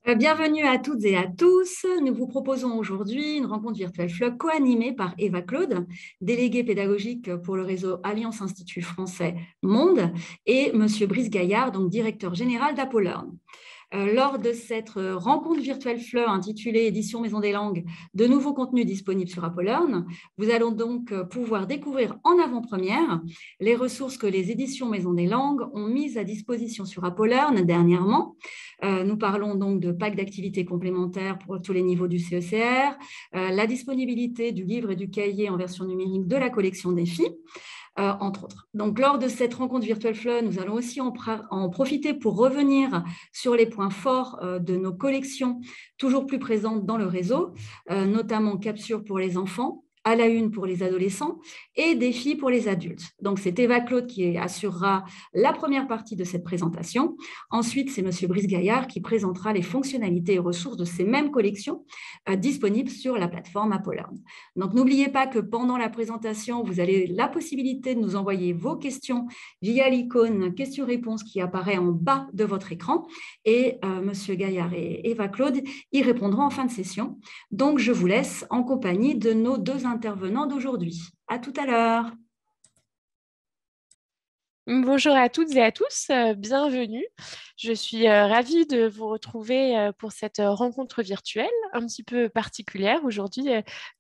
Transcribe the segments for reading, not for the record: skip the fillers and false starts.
Bienvenue à toutes et à tous. Nous vous proposons aujourd'hui une rencontre virtuelle FLOC co-animée par Eva Claude, déléguée pédagogique pour le réseau Alliance Institut Français Monde, et Monsieur Brice Gaillard, donc directeur général d'Apollern. Lors de cette rencontre virtuelle FLE intitulée Édition Maison des Langues, de nouveaux contenus disponibles sur Apollern, vous allons donc pouvoir découvrir en avant-première les ressources que les éditions Maison des Langues ont mises à disposition sur Apollern dernièrement. Nous parlons donc de packs d'activités complémentaires pour tous les niveaux du CECR, la disponibilité du livre et du cahier en version numérique de la collection Défi, entre autres. Donc, lors de cette rencontre virtuelle FLE, nous allons aussi en profiter pour revenir sur les points forts de nos collections, toujours plus présentes dans le réseau, notamment Capsule pour les enfants, à la une pour les adolescents et Défis pour les adultes. Donc, c'est Eva Claude qui assurera la première partie de cette présentation. Ensuite, c'est Monsieur Brice Gaillard qui présentera les fonctionnalités et ressources de ces mêmes collections disponibles sur la plateforme Apollern. Donc, n'oubliez pas que pendant la présentation, vous avez la possibilité de nous envoyer vos questions via l'icône questions-réponses qui apparaît en bas de votre écran. Et Monsieur Gaillard et Eva Claude y répondront en fin de session. Donc, je vous laisse en compagnie de nos deux intervenants d'aujourd'hui. À tout à l'heure. Bonjour à toutes et à tous, bienvenue. Je suis ravie de vous retrouver pour cette rencontre virtuelle un petit peu particulière aujourd'hui,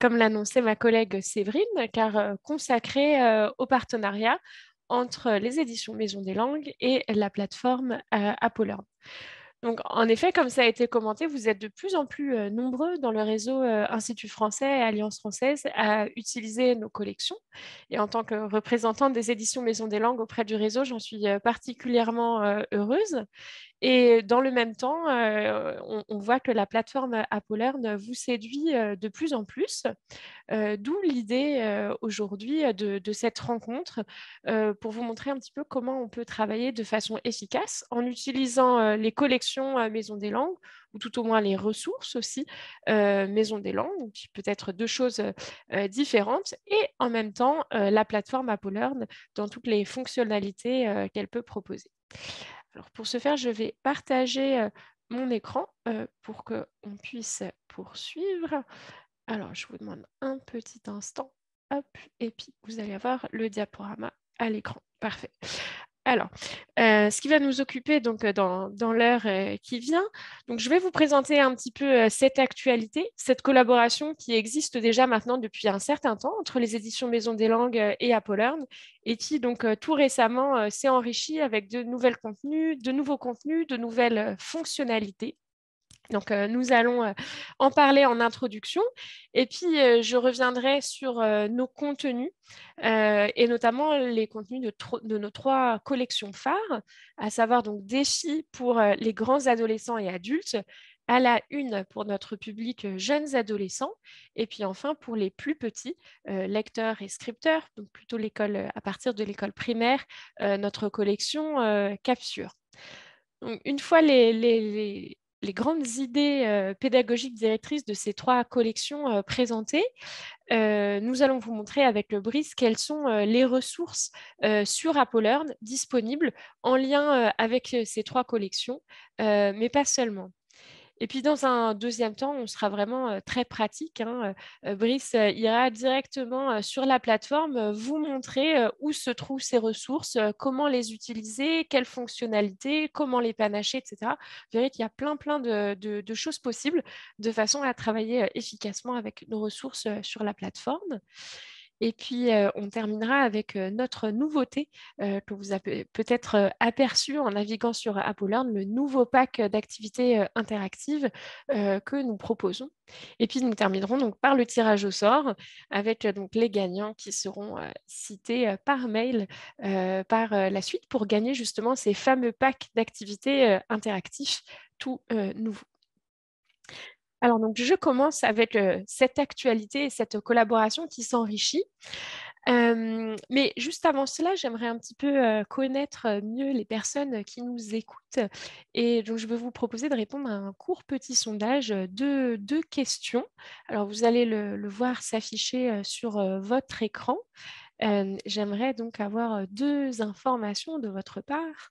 comme l'annonçait ma collègue Séverine, car consacrée au partenariat entre les éditions Maison des Langues et la plateforme Apollern. Donc, en effet, comme ça a été commenté, vous êtes de plus en plus nombreux dans le réseau Institut français et Alliance française à utiliser nos collections. Et en tant que représentante des éditions Maison des Langues auprès du réseau, j'en suis particulièrement heureuse. Et dans le même temps, on voit que la plateforme Apollern vous séduit de plus en plus, d'où l'idée aujourd'hui de cette rencontre pour vous montrer un petit peu comment on peut travailler de façon efficace en utilisant les collections Maison des Langues ou tout au moins les ressources aussi Maison des Langues, qui peut être deux choses différentes, et en même temps la plateforme Apollern dans toutes les fonctionnalités qu'elle peut proposer. Alors pour ce faire, je vais partager mon écran pour qu'on puisse poursuivre. Alors, je vous demande un petit instant. Hop, et puis vous allez avoir le diaporama à l'écran. Parfait. Alors, ce qui va nous occuper donc, dans l'heure qui vient, donc, je vais vous présenter un petit peu cette actualité, cette collaboration qui existe déjà maintenant depuis un certain temps entre les éditions Maison des Langues et Apollern, et qui donc tout récemment s'est enrichie avec de nouveaux contenus, de nouvelles fonctionnalités. Donc, nous allons en parler en introduction et puis je reviendrai sur nos contenus et notamment les contenus de nos trois collections phares, à savoir donc Défis pour les grands adolescents et adultes, à la une pour notre public jeunes adolescents et puis enfin pour les plus petits lecteurs et scripteurs, donc plutôt l'école à partir de l'école primaire, notre collection Capsule. Donc, une fois les grandes idées pédagogiques directrices de ces trois collections présentées, nous allons vous montrer avec le Brice quelles sont les ressources sur Apollern disponibles en lien avec ces trois collections, mais pas seulement. Et puis, dans un deuxième temps, on sera vraiment très pratique, hein. Brice ira directement sur la plateforme vous montrer où se trouvent ces ressources, comment les utiliser, quelles fonctionnalités, comment les panacher, etc. Vous verrez qu'il y a plein de choses possibles de façon à travailler efficacement avec nos ressources sur la plateforme. Et puis, on terminera avec notre nouveauté que vous avez peut-être aperçu en naviguant sur Apollern, le nouveau pack d'activités interactives que nous proposons. Et puis, nous terminerons donc par le tirage au sort avec donc les gagnants qui seront cités par mail par la suite pour gagner justement ces fameux packs d'activités interactifs tout nouveaux. Alors, donc, je commence avec cette actualité et cette collaboration qui s'enrichit. Mais juste avant cela, j'aimerais un petit peu connaître mieux les personnes qui nous écoutent. Et donc, je vais vous proposer de répondre à un court petit sondage de deux questions. Alors, vous allez le voir s'afficher sur votre écran. J'aimerais donc avoir deux informations de votre part.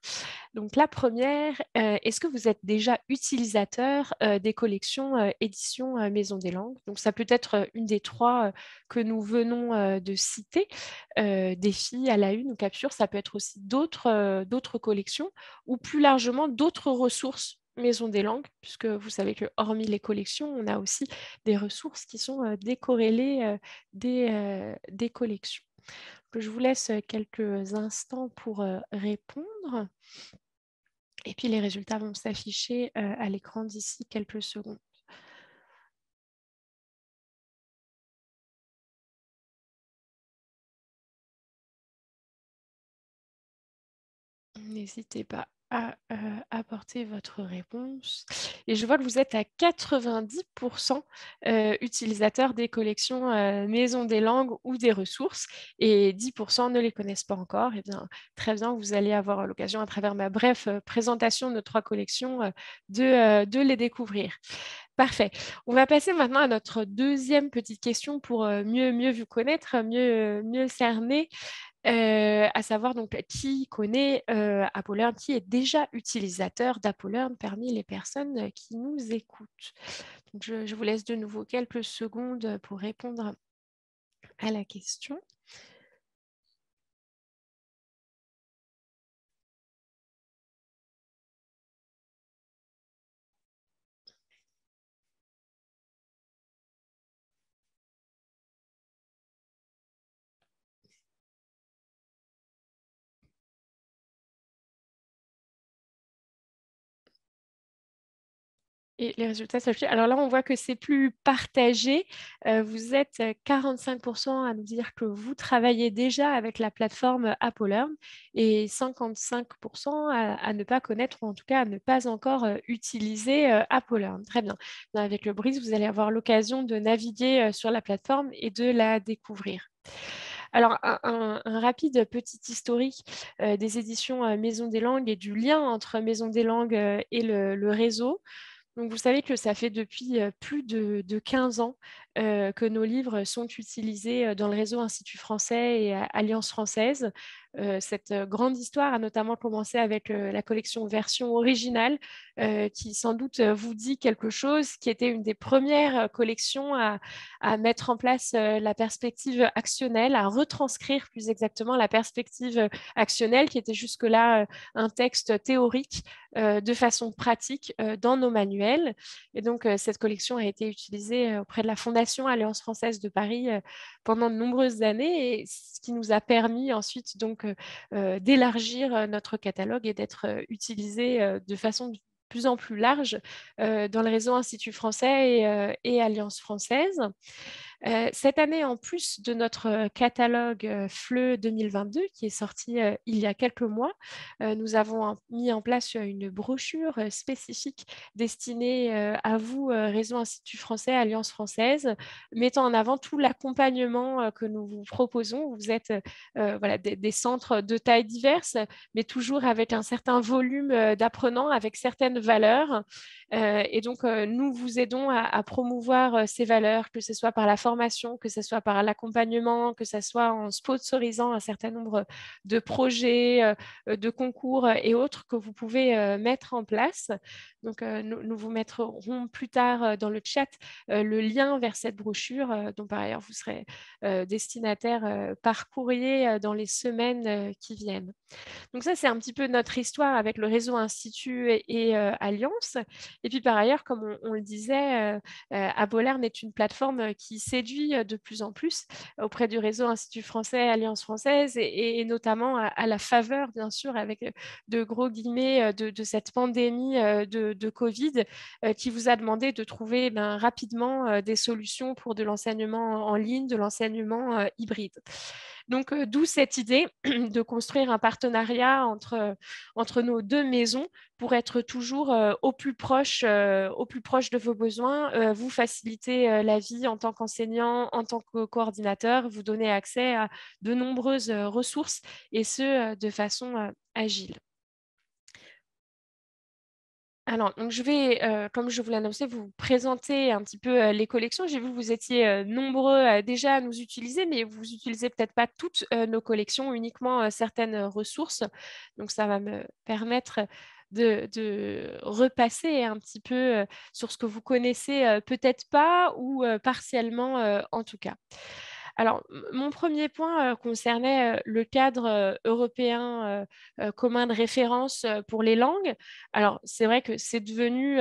Donc la première, est-ce que vous êtes déjà utilisateur des collections éditions Maison des Langues? Donc ça peut être une des trois que nous venons de citer, Défi, à la une ou Capture. Ça peut être aussi d'autres collections ou plus largement d'autres ressources Maison des Langues, puisque vous savez que hormis les collections, on a aussi des ressources qui sont décorrélées des collections. Je vous laisse quelques instants pour répondre. Et puis les résultats vont s'afficher à l'écran d'ici quelques secondes. N'hésitez pas à apporter votre réponse. Et je vois que vous êtes à 90% utilisateurs des collections Maison des Langues ou des ressources et 10% ne les connaissent pas encore. Eh bien, très bien, vous allez avoir l'occasion à travers ma brève présentation de nos trois collections de les découvrir. Parfait. On va passer maintenant à notre deuxième petite question pour mieux vous connaître, mieux cerner. À savoir donc qui connaît AppleLearn, qui est déjà utilisateur d'AppleLearn parmi les personnes qui nous écoutent. Donc, je vous laisse de nouveau quelques secondes pour répondre à la question. Et les résultats s'affichent. Alors là, on voit que c'est plus partagé. Vous êtes 45% à nous dire que vous travaillez déjà avec la plateforme AppleLearn et 55% à ne pas connaître ou en tout cas à ne pas encore utiliser AppleLearn. Très bien. Avec le Breeze, vous allez avoir l'occasion de naviguer sur la plateforme et de la découvrir. Alors, un rapide petit historique des éditions Maison des Langues et du lien entre Maison des Langues et le réseau. Donc, vous savez que ça fait depuis plus de 15 ans que nos livres sont utilisés dans le réseau Institut français et Alliance française. Cette grande histoire a notamment commencé avec la collection version originale, qui sans doute vous dit quelque chose, qui était une des premières collections à mettre en place la perspective actionnelle, à retranscrire plus exactement la perspective actionnelle, qui était jusque-là un texte théorique de façon pratique dans nos manuels. Et donc, cette collection a été utilisée auprès de la Fondation Alliance française de Paris pendant de nombreuses années, et ce qui nous a permis ensuite donc d'élargir notre catalogue et d'être utilisé de façon de plus en plus large dans le réseau Institut français et Alliance française. Cette année, en plus de notre catalogue FLE 2022 qui est sorti il y a quelques mois, nous avons mis en place une brochure spécifique destinée à vous, Réseau Institut français, Alliance française, mettant en avant tout l'accompagnement que nous vous proposons. Vous êtes voilà, des centres de tailles diverses, mais toujours avec un certain volume d'apprenants, avec certaines valeurs. Et donc, nous vous aidons à promouvoir ces valeurs, que ce soit par la formation, que ce soit par l'accompagnement, que ce soit en sponsorisant un certain nombre de projets, de concours et autres que vous pouvez mettre en place. Donc, nous vous mettrons plus tard dans le chat le lien vers cette brochure, dont par ailleurs vous serez destinataire par courrier dans les semaines qui viennent. Donc ça, c'est un petit peu notre histoire avec le réseau Institut et Alliance. Et puis par ailleurs, comme on le disait, AppleLearn est une plateforme qui séduit de plus en plus auprès du réseau Institut français, Alliance française, et notamment à la faveur, bien sûr, avec de gros guillemets, de cette pandémie de Covid qui vous a demandé de trouver rapidement des solutions pour de l'enseignement en ligne, de l'enseignement hybride. Donc, d'où cette idée de construire un partenariat entre nos deux maisons pour être toujours au plus proche de vos besoins, vous faciliter la vie en tant qu'enseignant, en tant que coordinateur, vous donner accès à de nombreuses ressources et ce, de façon agile. Alors, donc je vais, comme je vous l'annonçais, vous présenter un petit peu les collections. J'ai vu que vous étiez nombreux déjà à nous utiliser, mais vous utilisez peut-être pas toutes nos collections, uniquement certaines ressources. Donc, ça va me permettre de repasser un petit peu sur ce que vous connaissez peut-être pas ou partiellement en tout cas. Alors, mon premier point concernait le cadre européen commun de référence pour les langues. Alors, c'est vrai que c'est devenu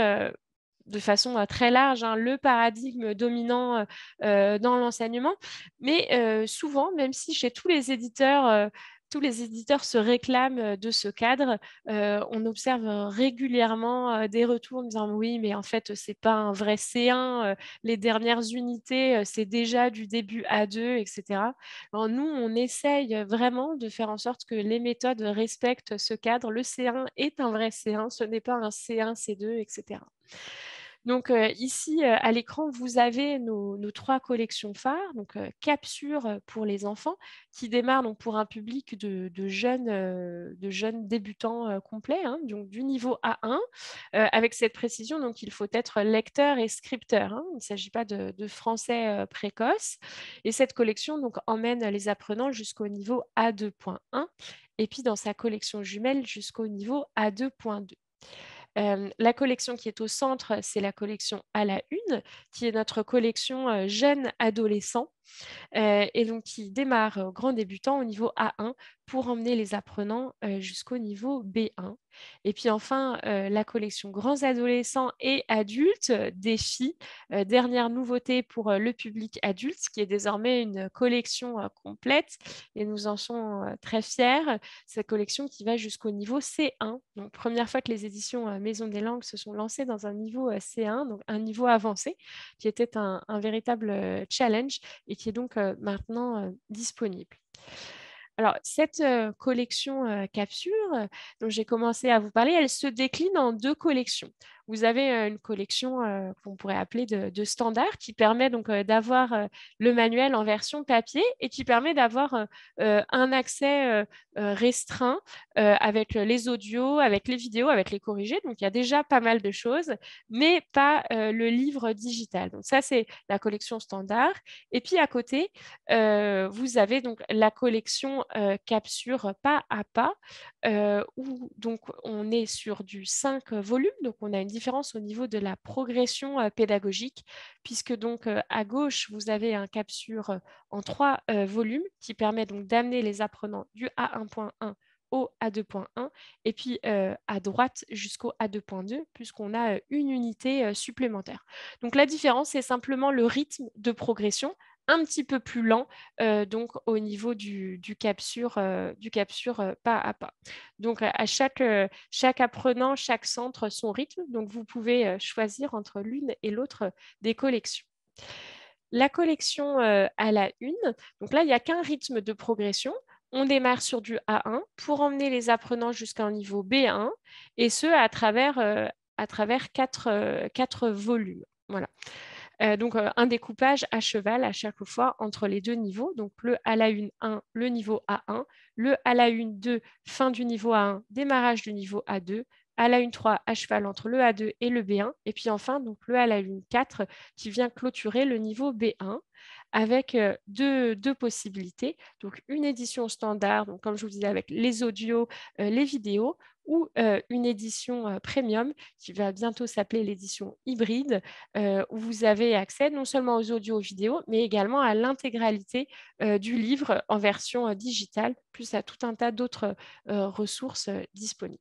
de façon très large, hein, le paradigme dominant dans l'enseignement. Mais souvent, même si chez tous les éditeurs se réclament de ce cadre, on observe régulièrement des retours en disant oui, mais en fait, c'est pas un vrai C1, les dernières unités, c'est déjà du début A2, etc. Alors, nous, on essaye vraiment de faire en sorte que les méthodes respectent ce cadre. Le C1 est un vrai C1, ce n'est pas un C1, C2, etc. Donc ici, à l'écran, vous avez nos trois collections phares. Donc Capsure pour les enfants, qui démarre donc pour un public de jeunes débutants complets, hein, donc du niveau A1. Avec cette précision, donc il faut être lecteur et scripteur, hein. Il ne s'agit pas de français précoce. Et cette collection donc emmène les apprenants jusqu'au niveau A2.1 et puis dans sa collection jumelle jusqu'au niveau A2.2. La collection qui est au centre, c'est la collection à la une, qui est notre collection jeunes adolescents et donc qui démarre grand débutant au niveau A1 pour emmener les apprenants jusqu'au niveau B1. Et puis enfin, la collection grands adolescents et adultes, défi, dernière nouveauté pour le public adulte, qui est désormais une collection complète et nous en sommes très fiers. Cette collection qui va jusqu'au niveau C1. Donc, première fois que les éditions Maison des Langues se sont lancées dans un niveau C1, donc un niveau avancé, qui était un véritable challenge et qui est donc maintenant disponible. Alors, cette collection Capsure dont j'ai commencé à vous parler, elle se décline en deux collections. Vous avez une collection qu'on pourrait appeler de standard qui permet donc d'avoir le manuel en version papier et qui permet d'avoir un accès restreint avec les audios, avec les vidéos, avec les corrigés. Donc, il y a déjà pas mal de choses, mais pas le livre digital. Donc, ça, c'est la collection standard. Et puis, à côté, vous avez donc la collection Capsure pas à pas, où donc on est sur du 5 volumes, donc on a une différence au niveau de la progression pédagogique, puisque donc à gauche, vous avez un Capsure en 3 volumes qui permet donc d'amener les apprenants du A1.1 au A2.1 et puis à droite jusqu'au A2.2 puisqu'on a une unité supplémentaire. Donc la différence, c'est simplement le rythme de progression un petit peu plus lent donc au niveau du capsure pas à pas. Donc à chaque apprenant, chaque centre son rythme. Donc vous pouvez choisir entre l'une et l'autre des collections. La collection à la une, donc là, il n'y a qu'un rythme de progression. On démarre sur du A1 pour emmener les apprenants jusqu'à un niveau B1 et ce à travers quatre volumes. Voilà. Donc, un découpage à cheval à chaque fois entre les deux niveaux. Donc, le à la une 1, le niveau A1, le à la une 2, fin du niveau A1, démarrage du niveau A2, à la une 3, à cheval entre le A2 et le B1, et puis enfin, donc, le à la une 4 qui vient clôturer le niveau B1 avec deux possibilités. Donc, une édition standard, donc, comme je vous disais, avec les audios, les vidéos, ou une édition premium qui va bientôt s'appeler l'édition hybride, où vous avez accès non seulement aux audios, aux vidéos, mais également à l'intégralité du livre en version digitale, plus à tout un tas d'autres ressources disponibles.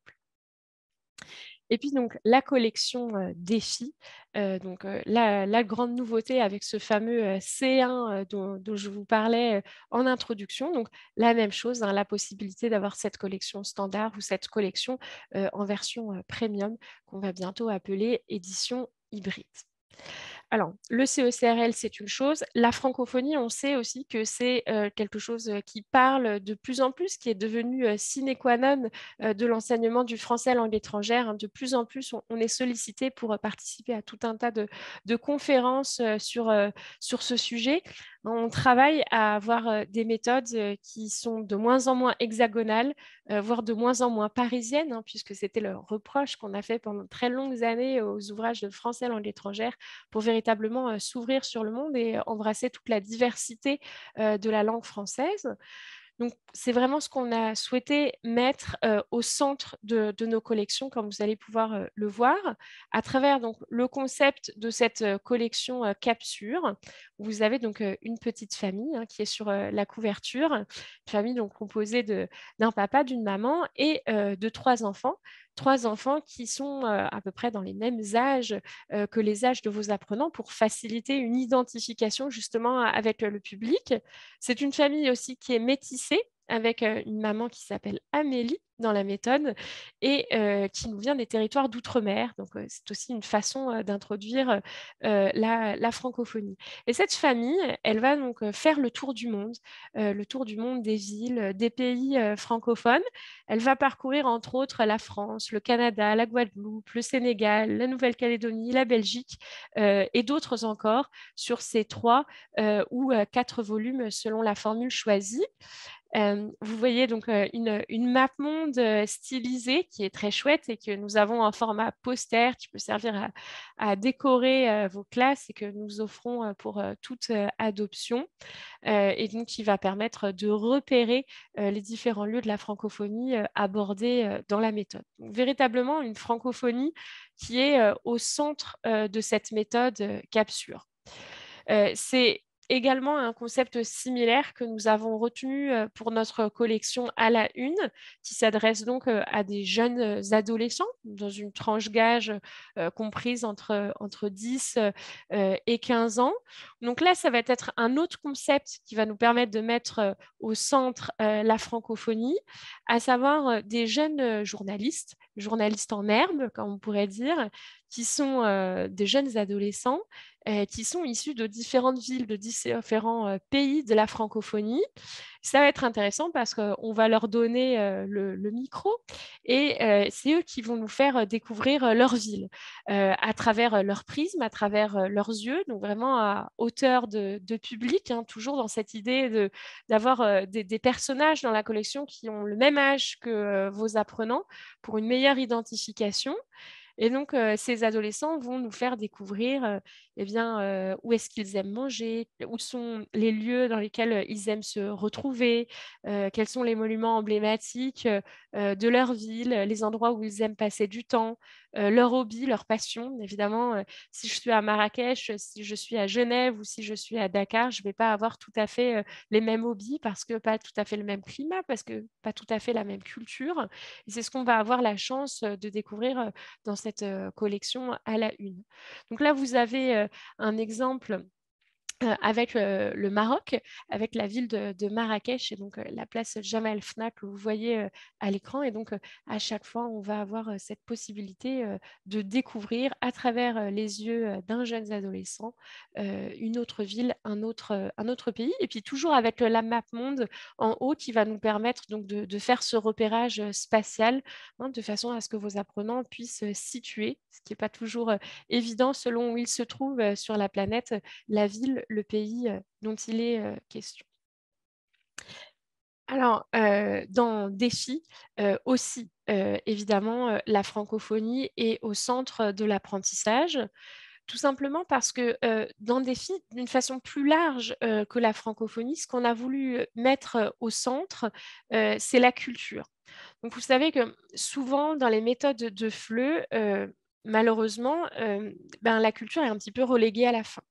Et puis donc la collection défi, donc la grande nouveauté avec ce fameux C1 dont je vous parlais en introduction. Donc la même chose, hein, la possibilité d'avoir cette collection standard ou cette collection en version premium qu'on va bientôt appeler édition hybride. Alors, le CECRL, c'est une chose. La francophonie, on sait aussi que c'est quelque chose qui parle de plus en plus, qui est devenu sine qua non de l'enseignement du français langue étrangère, hein. De plus en plus, on est sollicité pour participer à tout un tas de conférences sur ce sujet. On travaille à avoir des méthodes qui sont de moins en moins hexagonales, voire de moins en moins parisiennes, hein, puisque c'était le reproche qu'on a fait pendant très longues années aux ouvrages de français langue étrangère pour véritablement s'ouvrir sur le monde et embrasser toute la diversité de la langue française. Donc, c'est vraiment ce qu'on a souhaité mettre au centre de nos collections, comme vous allez pouvoir le voir, à travers donc, le concept de cette collection Capsure. Vous avez donc une petite famille hein, qui est sur la couverture, une famille donc composée d'un papa, d'une maman et de trois enfants. Trois enfants qui sont à peu près dans les mêmes âges que les âges de vos apprenants pour faciliter une identification justement avec le public. C'est une famille aussi qui est métissée avec une maman qui s'appelle Amélie dans la méthode et qui nous vient des territoires d'outre-mer. Donc, c'est aussi une façon d'introduire la francophonie. Et cette famille, elle va donc faire le tour du monde des villes, des pays francophones. Elle va parcourir entre autres la France, le Canada, la Guadeloupe, le Sénégal, la Nouvelle-Calédonie, la Belgique et d'autres encore sur ces 3 ou 4 volumes selon la formule choisie. Vous voyez donc une map monde stylisée qui est très chouette et que nous avons en format poster qui peut servir à décorer vos classes et que nous offrons pour toute adoption et donc qui va permettre de repérer les différents lieux de la francophonie abordés dans la méthode. Donc, véritablement une francophonie qui est au centre de cette méthode Capsure. C'est également un concept similaire que nous avons retenu pour notre collection à la une, qui s'adresse donc à des jeunes adolescents dans une tranche d'âge comprise entre 10 et 15 ans. Donc là, ça va être un autre concept qui va nous permettre de mettre au centre la francophonie, à savoir des jeunes journalistes en herbe, comme on pourrait dire, qui sont des jeunes adolescents qui sont issus de différentes villes, de différents pays de la francophonie. Ça va être intéressant parce qu'on va leur donner le micro et c'est eux qui vont nous faire découvrir leur ville à travers leur prisme, à travers leurs yeux, donc vraiment à hauteur de public, hein, toujours dans cette idée d'avoir des personnages dans la collection qui ont le même âge que vos apprenants pour une meilleure identification. Et donc, ces adolescents vont nous faire découvrir eh bien, où est-ce qu'ils aiment manger, où sont les lieux dans lesquels ils aiment se retrouver, quels sont les monuments emblématiques de leur ville, les endroits où ils aiment passer du temps, leurs hobbies, leurs passions. Évidemment, si je suis à Marrakech, si je suis à Genève ou si je suis à Dakar, je ne vais pas avoir tout à fait les mêmes hobbies parce que pas tout à fait le même climat, parce que pas tout à fait la même culture. Et c'est ce qu'on va avoir la chance de découvrir dans cette collection à la une. Donc là, vous avez un exemple avec le Maroc, avec la ville de Marrakech et donc la place Jemaa el-Fna que vous voyez à l'écran. Et donc, à chaque fois, on va avoir cette possibilité de découvrir à travers les yeux d'un jeune adolescent une autre ville, un autre pays. Et puis, toujours avec la map monde en haut qui va nous permettre donc de faire ce repérage spatial hein, de façon à ce que vos apprenants puissent situer, ce qui n'est pas toujours évident selon où ils se trouvent sur la planète, la ville, le pays dont il est question. Alors, dans Défi aussi, évidemment, la francophonie est au centre de l'apprentissage, tout simplement parce que dans Défi, d'une façon plus large que la francophonie, ce qu'on a voulu mettre au centre, c'est la culture. Donc, vous savez que souvent, dans les méthodes de FLE, malheureusement, la culture est un petit peu reléguée à la fin.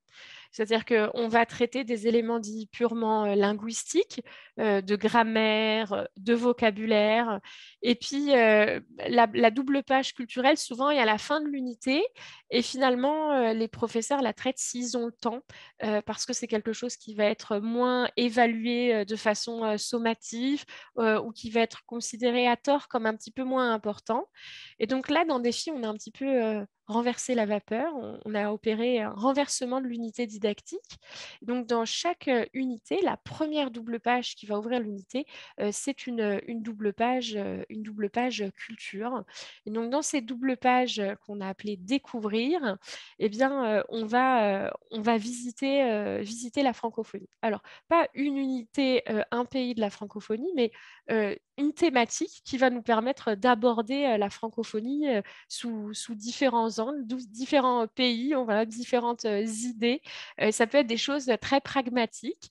C'est-à-dire qu'on va traiter des éléments dits purement linguistiques, de grammaire, de vocabulaire. Et puis, la double page culturelle, souvent, est à la fin de l'unité. Et finalement, les professeurs la traitent s'ils ont le temps, parce que c'est quelque chose qui va être moins évalué de façon sommative ou qui va être considéré à tort comme un petit peu moins important. Et donc là, dans Défi, on a un petit peu renverser la vapeur, on a opéré un renversement de l'unité didactique. Donc, dans chaque unité, la première double page qui va ouvrir l'unité, c'est une double page culture. Et donc, dans ces doubles pages qu'on a appelées découvrir, eh bien, on va visiter la francophonie. Alors, pas une unité, un pays de la francophonie, mais une thématique qui va nous permettre d'aborder la francophonie sous différents angles, différents pays, voilà, différentes idées. Ça peut être des choses très pragmatiques,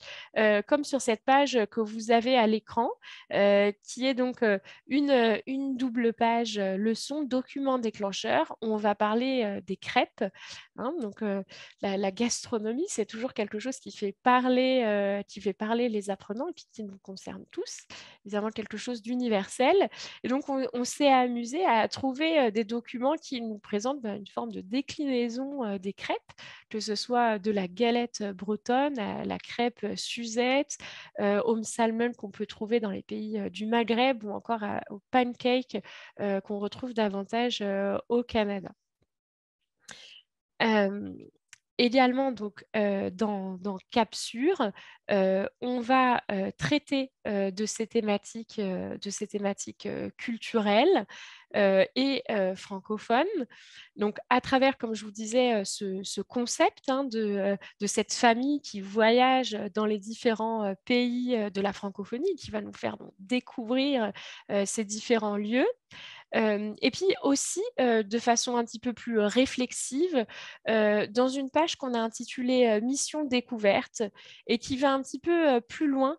comme sur cette page que vous avez à l'écran, qui est donc une double page leçon, document déclencheur. On va parler des crêpes. Hein, donc, la gastronomie, c'est toujours quelque chose qui fait parler les apprenants et puis qui nous concerne tous. Évidemment, quelque chose d'universel. Et donc, on s'est amusé à trouver des documents qui nous présentent une forme de déclinaison des crêpes, que ce soit de la galette bretonne à la crêpe Suzette, au salmon qu'on peut trouver dans les pays du Maghreb ou encore au pancake qu'on retrouve davantage au Canada. Euh, Également, donc, dans Capsure, on va traiter de ces thématiques culturelles et francophones. Donc, à travers, comme je vous disais, ce concept hein, de cette famille qui voyage dans les différents pays de la francophonie, qui va nous faire donc, découvrir ces différents lieux. Et puis aussi, de façon un petit peu plus réflexive, dans une page qu'on a intitulée Mission découverte et qui va un petit peu plus loin,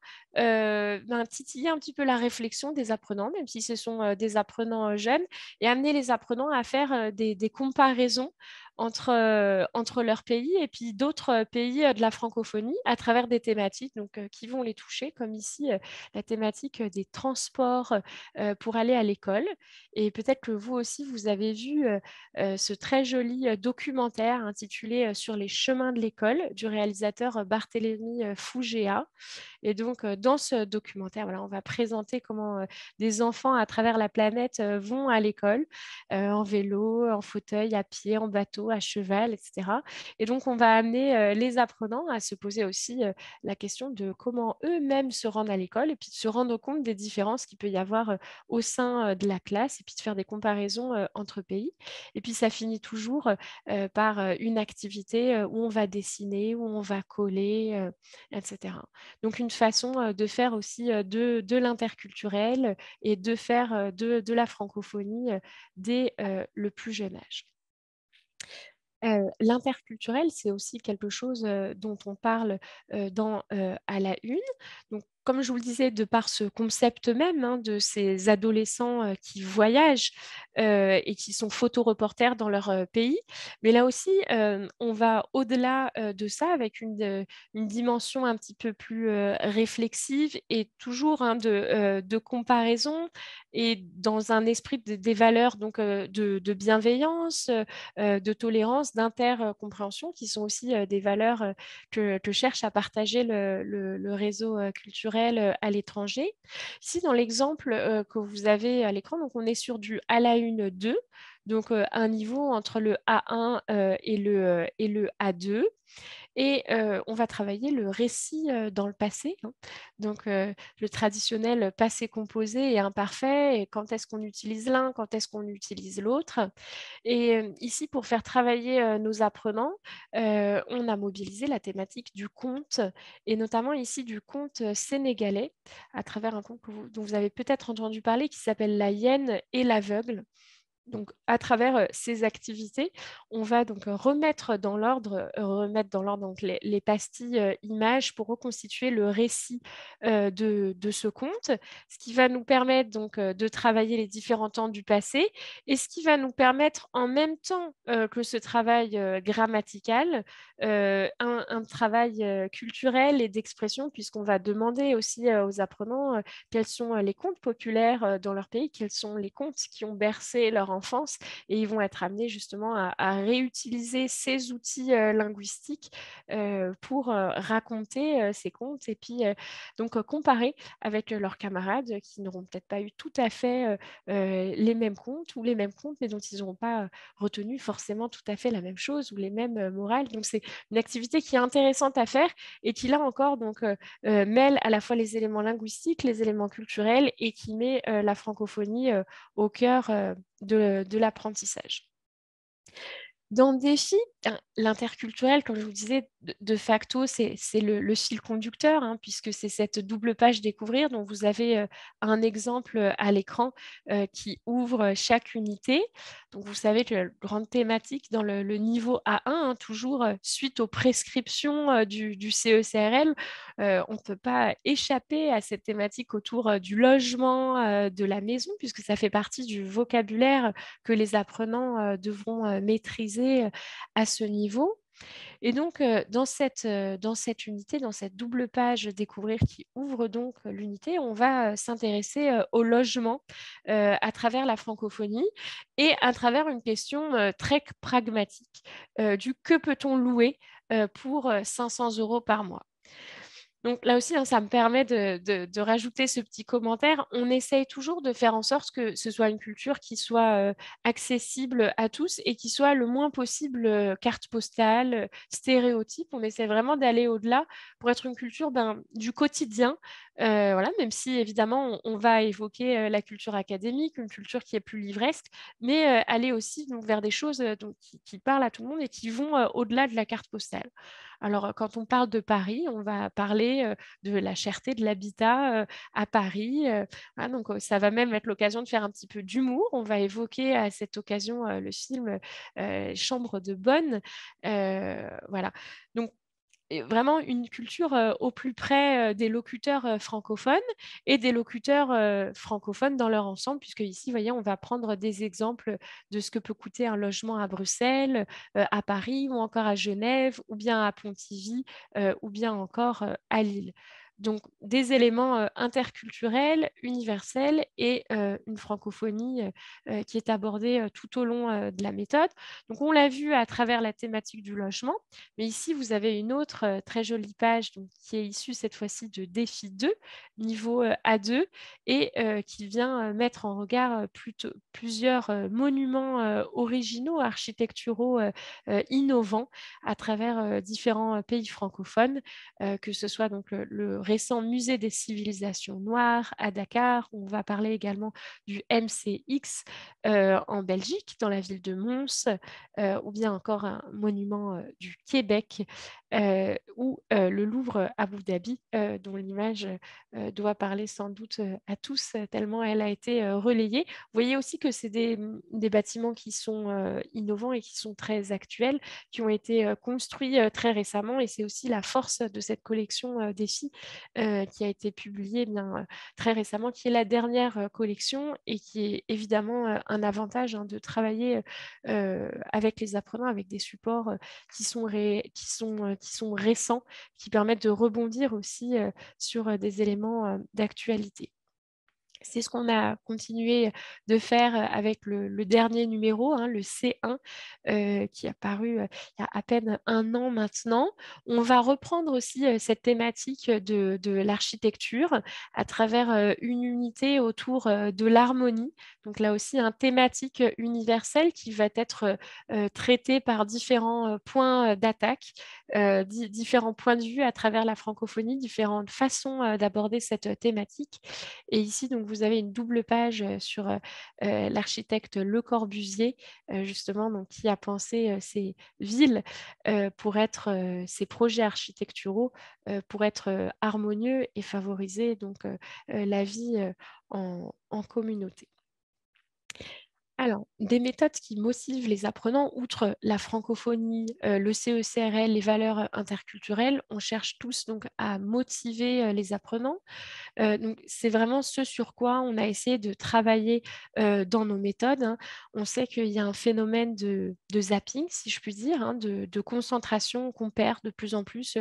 titiller un petit peu la réflexion des apprenants, même si ce sont des apprenants jeunes, et amener les apprenants à faire des comparaisons entre leur pays et puis d'autres pays de la francophonie à travers des thématiques donc, qui vont les toucher, comme ici la thématique des transports pour aller à l'école. Et peut-être que vous aussi, vous avez vu ce très joli documentaire intitulé Sur les chemins de l'école du réalisateur Barthélemy Fougéa. Et donc, dans ce documentaire, voilà, on va présenter comment des enfants à travers la planète vont à l'école, en vélo, en fauteuil, à pied, en bateau, à cheval, etc. Et donc, on va amener les apprenants à se poser aussi la question de comment eux-mêmes se rendent à l'école et puis de se rendre compte des différences qu'il peut y avoir au sein de la classe et puis de faire des comparaisons entre pays. Et puis, ça finit toujours par une activité où on va dessiner, où on va coller, etc. Donc, une façon de faire aussi de l'interculturel et de faire de la francophonie dès le plus jeune âge. L'interculturel, c'est aussi quelque chose dont on parle à la une. Donc, comme je vous le disais, de par ce concept même hein, de ces adolescents qui voyagent et qui sont photoreporters dans leur pays, mais là aussi, on va au-delà de ça avec une dimension un petit peu plus réflexive et toujours hein, de comparaison et dans un esprit des valeurs donc, de bienveillance, de tolérance, d'intercompréhension, qui sont aussi des valeurs que cherche à partager le réseau culturel à l'étranger. Ici, dans l'exemple que vous avez à l'écran, donc on est sur du à la une 2, donc un niveau entre le A1 et le A2. Et on va travailler le récit dans le passé, hein. Donc le traditionnel passé composé et imparfait, et quand est-ce qu'on utilise l'un, quand est-ce qu'on utilise l'autre. Et ici, pour faire travailler nos apprenants, on a mobilisé la thématique du conte, et notamment ici du conte sénégalais, à travers un conte dont vous avez peut-être entendu parler, qui s'appelle La hyène et l'aveugle. Donc, à travers ces activités, on va donc remettre dans l'ordre donc les pastilles images pour reconstituer le récit de ce conte, ce qui va nous permettre donc de travailler les différents temps du passé et ce qui va nous permettre en même temps que ce travail grammatical, un travail culturel et d'expression, puisqu'on va demander aussi aux apprenants quels sont les contes populaires dans leur pays, quels sont les contes qui ont bercé leur leur enfance et ils vont être amenés justement à réutiliser ces outils linguistiques pour raconter ces contes et puis donc comparer avec leurs camarades qui n'auront peut-être pas eu tout à fait les mêmes contes ou les mêmes contes, mais dont ils n'auront pas retenu forcément tout à fait la même chose ou les mêmes morales. Donc, c'est une activité qui est intéressante à faire et qui, là encore, donc, mêle à la fois les éléments linguistiques, les éléments culturels et qui met la francophonie au cœur de l'apprentissage. Dans le défi, l'interculturel, comme je vous disais, de facto, c'est le fil conducteur, hein, puisque c'est cette double page découvrir dont vous avez un exemple à l'écran qui ouvre chaque unité. Donc, vous savez que la grande thématique dans le niveau A1, hein, toujours suite aux prescriptions du CECRL, on ne peut pas échapper à cette thématique autour du logement, de la maison, puisque ça fait partie du vocabulaire que les apprenants devront maîtriser à ce niveau. Et donc, dans cette unité, dans cette double page découvrir qui ouvre donc l'unité, on va s'intéresser au logement à travers la francophonie et à travers une question très pragmatique du que peut-on louer pour 500 € par mois. Donc là aussi, hein, ça me permet de rajouter ce petit commentaire. On essaye toujours de faire en sorte que ce soit une culture qui soit accessible à tous et qui soit le moins possible carte postale, stéréotype. On essaie vraiment d'aller au-delà pour être une culture du quotidien. Voilà, même si évidemment on va évoquer la culture académique, une culture qui est plus livresque, mais aller aussi donc, vers des choses donc, qui parlent à tout le monde et qui vont au-delà de la carte postale. Alors, quand on parle de Paris, on va parler de la cherté de l'habitat à Paris. Voilà, donc, ça va même être l'occasion de faire un petit peu d'humour. On va évoquer à cette occasion le film Chambre de bonne. Voilà. Donc, et vraiment une culture au plus près des locuteurs francophones et des locuteurs francophones dans leur ensemble, puisque ici, vous voyez, on va prendre des exemples de ce que peut coûter un logement à Bruxelles, à Paris ou encore à Genève, ou bien à Pontivy, ou bien encore à Lille. Donc, des éléments interculturels, universels et une francophonie qui est abordée tout au long de la méthode. Donc, on l'a vu à travers la thématique du logement, mais ici, vous avez une autre très jolie page donc, qui est issue cette fois-ci de défi 2, niveau A2, et qui vient mettre en regard plusieurs monuments originaux, architecturaux innovants à travers différents pays francophones, que ce soit donc le récent musée des civilisations noires à Dakar. On va parler également du MCX en Belgique, dans la ville de Mons, ou bien encore un monument du Québec ou le Louvre à Abu Dhabi, dont l'image doit parler sans doute à tous, tellement elle a été relayée. Vous voyez aussi que c'est des bâtiments qui sont innovants et qui sont très actuels, qui ont été construits très récemment, et c'est aussi la force de cette collection défi qui a été publiée très récemment, qui est la dernière collection et qui est évidemment un avantage hein, de travailler avec les apprenants, avec des supports qui sont récents, qui permettent de rebondir aussi sur des éléments d'actualité. C'est ce qu'on a continué de faire avec le dernier numéro, hein, le C1, qui a paru il y a à peine un an maintenant. On va reprendre aussi cette thématique de l'architecture à travers une unité autour de l'harmonie. Donc là aussi, un thématique universelle qui va être traitée par différents points d'attaque, différents points de vue à travers la francophonie, différentes façons d'aborder cette thématique. Et ici, donc, vous avez une double page sur l'architecte Le Corbusier, justement, donc, qui a pensé ces villes pour être, ces projets architecturaux pour être harmonieux et favoriser donc, la vie en communauté. Alors, des méthodes qui motivent les apprenants, outre la francophonie, le CECRL, les valeurs interculturelles, on cherche tous donc à motiver les apprenants. Donc, c'est vraiment ce sur quoi on a essayé de travailler dans nos méthodes, hein. On sait qu'il y a un phénomène de zapping, si je puis dire, hein, de concentration qu'on perd de plus en plus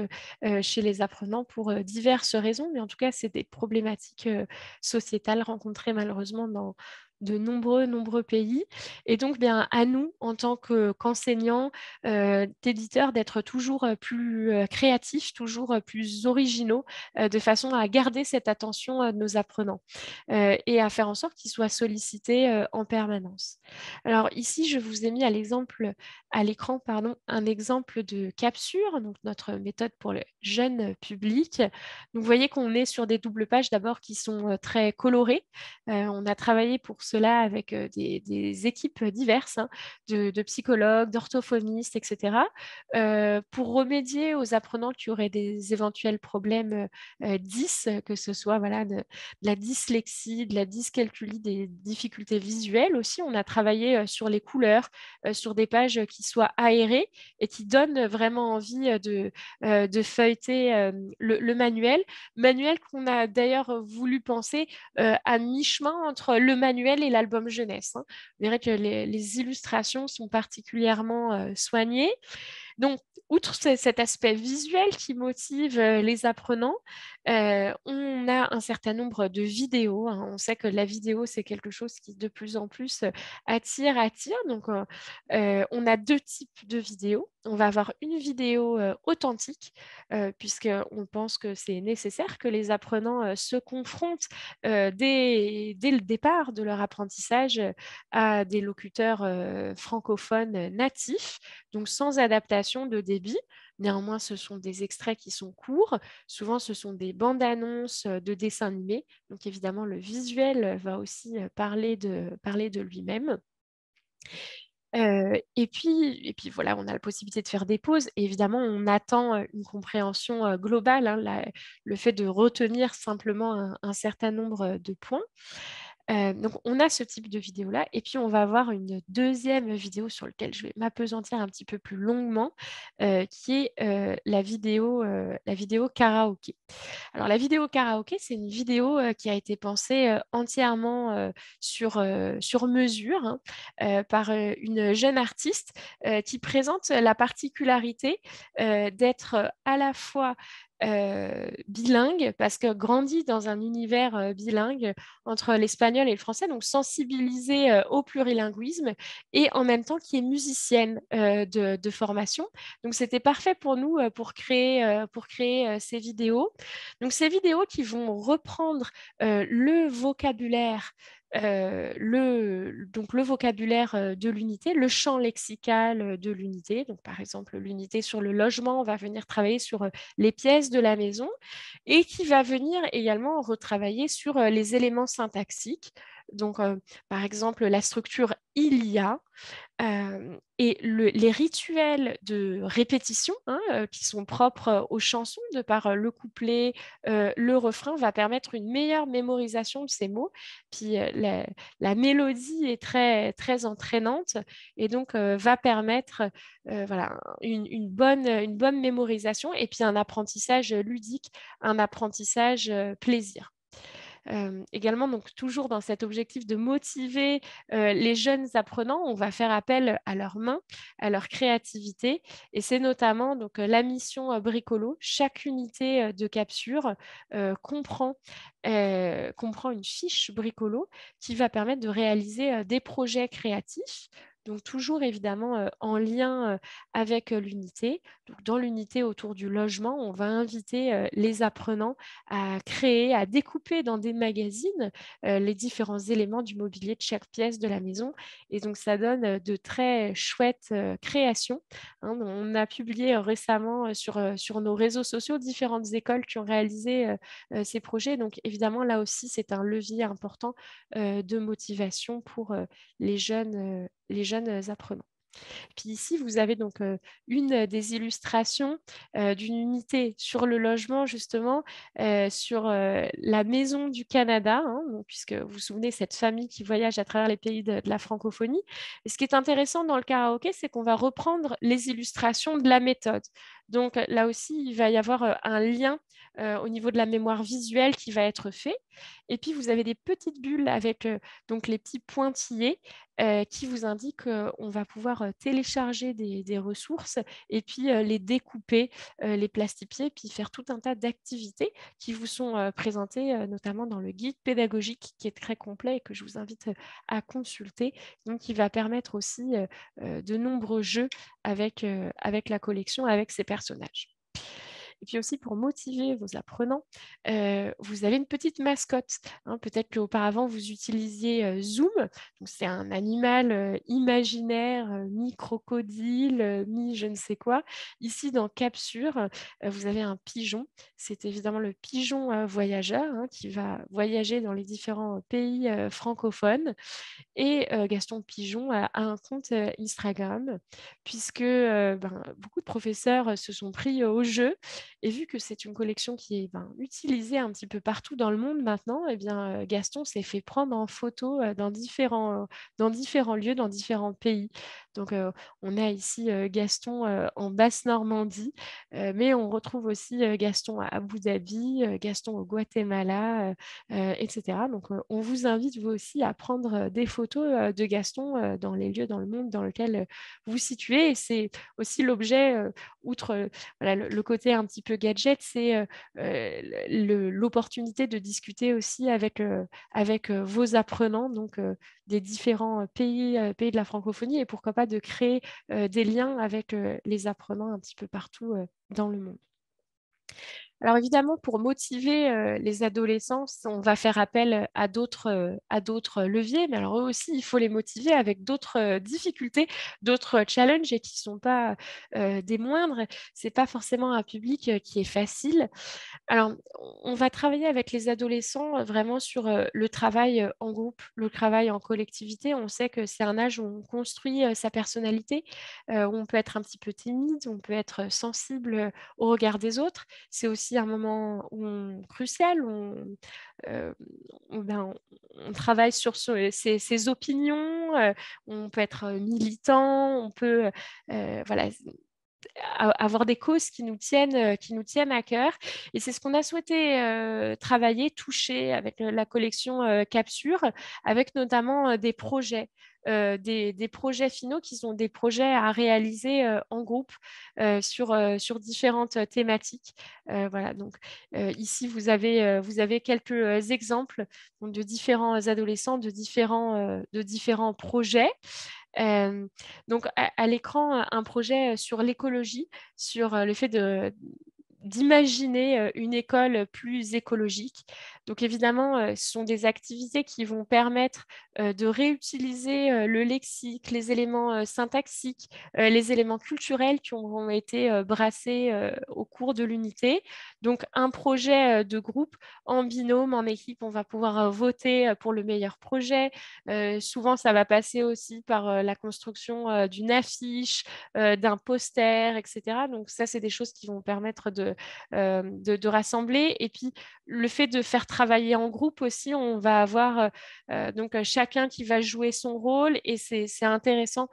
chez les apprenants pour diverses raisons, mais en tout cas, c'est des problématiques sociétales rencontrées malheureusement de nombreux pays. Et donc, bien, à nous, en tant qu'enseignants, d'éditeurs, d'être toujours plus créatifs, toujours plus originaux, de façon à garder cette attention de nos apprenants et à faire en sorte qu'ils soient sollicités en permanence. Alors ici, je vous ai mis à l'écran, pardon, un exemple de capsule, donc notre méthode pour le jeune public. Donc, vous voyez qu'on est sur des doubles pages d'abord qui sont très colorées. On a travaillé pour cela avec des équipes diverses, hein, de psychologues, d'orthophonistes, etc., pour remédier aux apprenants qui auraient des éventuels problèmes 10, que ce soit voilà, de la dyslexie, de la dyscalculie, des difficultés visuelles aussi. On a travaillé sur les couleurs, sur des pages qui soient aérées et qui donnent vraiment envie de feuilleter le manuel. Manuel qu'on a d'ailleurs voulu penser à mi-chemin entre le manuel et l'album jeunesse, hein. Vous verrez que les illustrations sont particulièrement soignées. Donc, outre cet aspect visuel qui motive les apprenants, on a un certain nombre de vidéos, hein. On sait que la vidéo, c'est quelque chose qui de plus en plus attire. Donc, on a deux types de vidéos. On va avoir une vidéo authentique, puisqu'on pense que c'est nécessaire que les apprenants se confrontent dès le départ de leur apprentissage à des locuteurs francophones natifs, donc sans adaptation de débit. Néanmoins, ce sont des extraits qui sont courts. Souvent, ce sont des bandes annonces de dessins animés. Donc, évidemment, le visuel va aussi parler de lui-même. Et puis voilà, on a la possibilité de faire des pauses. Et évidemment, on attend une compréhension globale, hein, le fait de retenir simplement un certain nombre de points. Donc, on a ce type de vidéo-là. Et puis, on va avoir une deuxième vidéo sur laquelle je vais m'appesantir un petit peu plus longuement, qui est la vidéo karaoké. Alors, la vidéo karaoké, c'est une vidéo qui a été pensée entièrement sur mesure, hein, par une jeune artiste qui présente la particularité d'être à la fois bilingue, parce que grandit dans un univers bilingue entre l'espagnol et le français, donc sensibilisée au plurilinguisme, et en même temps qui est musicienne de formation. Donc c'était parfait pour nous pour créer ces vidéos. Donc ces vidéos qui vont reprendre le vocabulaire donc le vocabulaire de l'unité, le champ lexical de l'unité. Donc, par exemple, l'unité sur le logement, on va venir travailler sur les pièces de la maison et qui va venir également retravailler sur les éléments syntaxiques. Donc, par exemple, la structure il y a, et les rituels de répétition, hein, qui sont propres aux chansons, de par le couplet, le refrain, va permettre une meilleure mémorisation de ces mots. Puis la mélodie est très entraînante et donc va permettre voilà, une bonne mémorisation et puis un apprentissage ludique, un apprentissage plaisir. Également, donc toujours dans cet objectif de motiver les jeunes apprenants, on va faire appel à leurs mains, à leur créativité, et c'est notamment donc la mission bricolo. Chaque unité de capsule comprend une fiche bricolo qui va permettre de réaliser des projets créatifs. Donc toujours évidemment en lien avec l'unité. Donc, dans l'unité autour du logement, on va inviter les apprenants à créer, à découper dans des magazines les différents éléments du mobilier de chaque pièce de la maison. Et donc, ça donne de très chouettes créations, hein. On a publié récemment sur nos réseaux sociaux différentes écoles qui ont réalisé ces projets. Donc, évidemment, là aussi, c'est un levier important de motivation pour les jeunes apprenants. Puis ici, vous avez donc une des illustrations d'une unité sur le logement, justement, sur la maison du Canada, hein, donc, puisque vous vous souvenez, cette famille qui voyage à travers les pays de la francophonie. Et ce qui est intéressant dans le karaoké, c'est qu'on va reprendre les illustrations de la méthode. Donc là aussi, il va y avoir un lien au niveau de la mémoire visuelle qui va être fait. Et puis, vous avez des petites bulles avec donc les petits pointillés qui vous indiquent qu'on va pouvoir télécharger des ressources et puis les découper, les plastifier, puis faire tout un tas d'activités qui vous sont présentées notamment dans le guide pédagogique qui est très complet et que je vous invite à consulter. Donc, qui va permettre aussi de nombreux jeux avec la collection, avec ces personnages. Et puis aussi pour motiver vos apprenants, vous avez une petite mascotte, hein. Peut-être qu'auparavant, vous utilisiez Zoom. Donc, c'est un animal imaginaire, mi-crocodile, mi-je ne sais quoi. Ici, dans Capsure, vous avez un pigeon. C'est évidemment le pigeon voyageur, hein, qui va voyager dans les différents pays francophones. Et Gaston Pigeon a un compte Instagram, puisque beaucoup de professeurs se sont pris au jeu. Et vu que c'est une collection qui est utilisée un petit peu partout dans le monde maintenant, eh bien, Gaston s'est fait prendre en photo dans différents lieux, dans différents pays. Donc, on a ici Gaston en Basse-Normandie, mais on retrouve aussi Gaston à Abu Dhabi, Gaston au Guatemala, etc. Donc, on vous invite vous aussi à prendre des photos de Gaston dans les lieux dans le monde dans lequel vous situez. Et c'est aussi l'objet, outre voilà, le côté un petit peu gadget, c'est l'opportunité de discuter aussi avec vos apprenants, donc des différents pays de la francophonie, et pourquoi pas de créer des liens avec les apprenants un petit peu partout dans le monde. Alors évidemment, pour motiver les adolescents, on va faire appel à d'autres leviers, mais alors eux aussi, il faut les motiver avec d'autres difficultés, d'autres challenges et qui ne sont pas des moindres. Ce n'est pas forcément un public qui est facile. Alors, on va travailler avec les adolescents vraiment sur le travail en groupe, le travail en collectivité. On sait que c'est un âge où on construit sa personnalité, où on peut être un petit peu timide, on peut être sensible au regard des autres. C'est aussi un moment crucial où euh, on travaille sur ses opinions, on peut être militant, on peut voilà, avoir des causes qui nous tiennent à cœur. Et c'est ce qu'on a souhaité travailler, toucher avec la collection Capsure, avec notamment des projets. Des projets finaux qui sont des projets à réaliser en groupe sur différentes thématiques. Voilà, donc ici, vous avez quelques exemples donc, de différents adolescents, de différents projets. Donc, à l'écran, un projet sur l'écologie, sur le fait d'imaginer une école plus écologique. Donc évidemment, ce sont des activités qui vont permettre de réutiliser le lexique, les éléments syntaxiques, les éléments culturels qui auront été brassés au cours de l'unité. Donc un projet de groupe en binôme, en équipe, on va pouvoir voter pour le meilleur projet. Souvent, ça va passer aussi par la construction d'une affiche, d'un poster, etc. Donc ça, c'est des choses qui vont permettre de rassembler. Et puis, le fait de faire travailler en groupe aussi, on va avoir donc chacun qui va jouer son rôle. Et c'est intéressant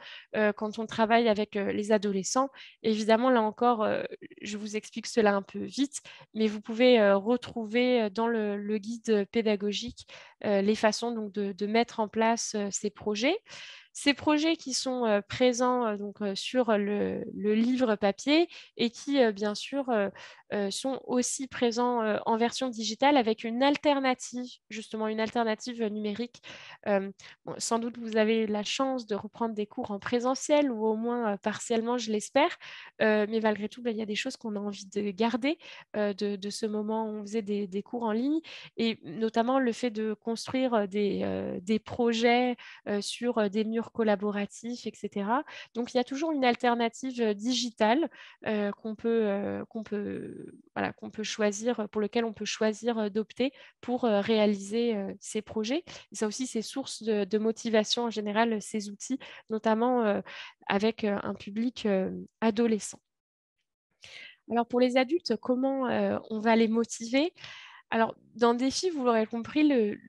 quand on travaille avec les adolescents. Évidemment, là encore, je vous explique cela un peu vite, mais vous pouvez retrouver dans le guide pédagogique les façons donc, de mettre en place ces projets. Ces projets qui sont présents donc, sur le livre papier et qui, bien sûr, sont aussi présents en version digitale avec une alternative, justement une alternative numérique. Bon, sans doute, vous avez la chance de reprendre des cours en présentiel ou au moins partiellement, je l'espère. Mais malgré tout, ben, il y a des choses qu'on a envie de garder de ce moment où on faisait des cours en ligne et notamment le fait de construire des projets sur des murs collaboratifs, etc. Donc, il y a toujours une alternative digitale voilà, qu'on peut choisir, pour lequel on peut choisir d'opter pour réaliser ces projets. Et ça aussi, c'est source de motivation en général, ces outils, notamment avec un public adolescent. Alors pour les adultes, comment on va les motiver? Alors, dans Défi, vous l'aurez compris,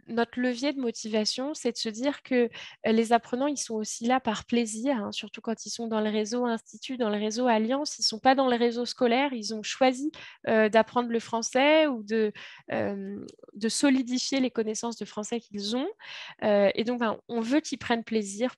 notre levier de motivation, c'est de se dire que les apprenants, ils sont aussi là par plaisir, hein, surtout quand ils sont dans le réseau Institut, dans le réseau Alliance. Ils ne sont pas dans le réseau scolaire. Ils ont choisi d'apprendre le français ou de solidifier les connaissances de français qu'ils ont. Et donc, ben, on veut qu'ils prennent plaisir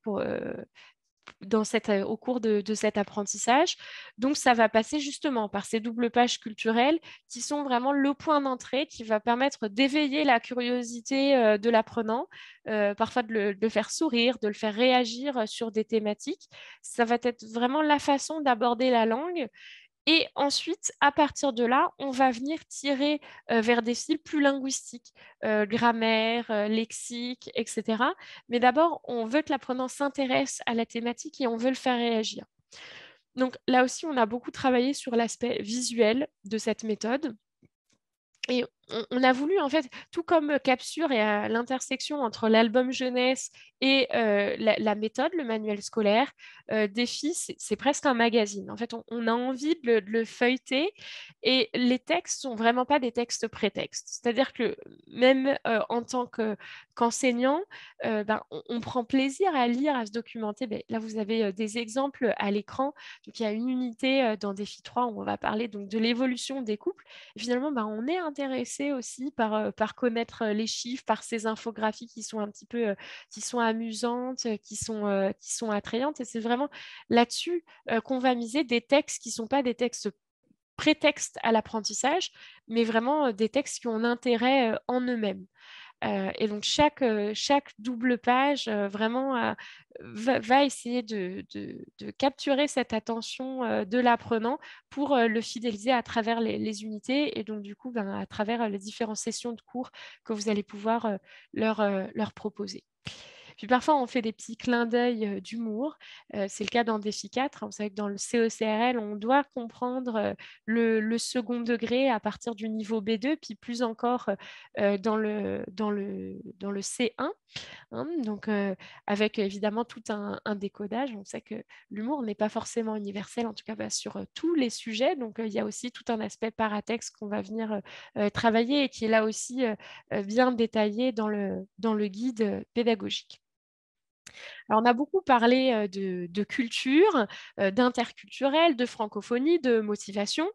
au cours de cet apprentissage. Donc, ça va passer justement par ces doubles pages culturelles qui sont vraiment le point d'entrée qui va permettre d'éveiller la curiosité de l'apprenant, parfois de le faire sourire, de le faire réagir sur des thématiques. Ça va être vraiment la façon d'aborder la langue. Et ensuite, à partir de là, on va venir tirer vers des styles plus linguistiques, grammaire, lexique, etc. Mais d'abord, on veut que l'apprenant s'intéresse à la thématique et on veut le faire réagir. Donc là aussi, on a beaucoup travaillé sur l'aspect visuel de cette méthode. Et on a voulu, en fait, tout comme Capsure est à l'intersection entre l'album jeunesse et la méthode, le manuel scolaire, Défi, c'est presque un magazine. En fait, on a envie de le feuilleter et les textes sont vraiment pas des textes prétextes. C'est-à-dire que même en tant qu'enseignant, ben, on prend plaisir à lire, à se documenter. Ben, là, vous avez des exemples à l'écran. Donc, il y a une unité dans Défi 3 où on va parler donc, de l'évolution des couples. Et finalement, ben, on est intéressé aussi par connaître les chiffres, par ces infographies qui sont un petit peu qui sont amusantes, qui sont attrayantes. Et c'est vraiment là-dessus qu'on va miser des textes qui ne sont pas des textes prétextes à l'apprentissage, mais vraiment des textes qui ont un intérêt en eux-mêmes. Et donc, chaque double page vraiment va essayer de capturer cette attention de l'apprenant pour le fidéliser à travers les unités et donc, du coup, ben, à travers les différentes sessions de cours que vous allez pouvoir leur proposer. Puis parfois, on fait des petits clins d'œil d'humour. C'est le cas dans Défi 4. Vous savez que dans le CECRL, on doit comprendre le second degré à partir du niveau B2, puis plus encore dans le C1. Hein, donc, avec évidemment tout un décodage. On sait que l'humour n'est pas forcément universel, en tout cas pas sur tous les sujets. Donc, il y a aussi tout un aspect paratexte qu'on va venir travailler et qui est là aussi bien détaillé dans le guide pédagogique. Alors, on a beaucoup parlé de culture, d'interculturel, de francophonie, de motivation.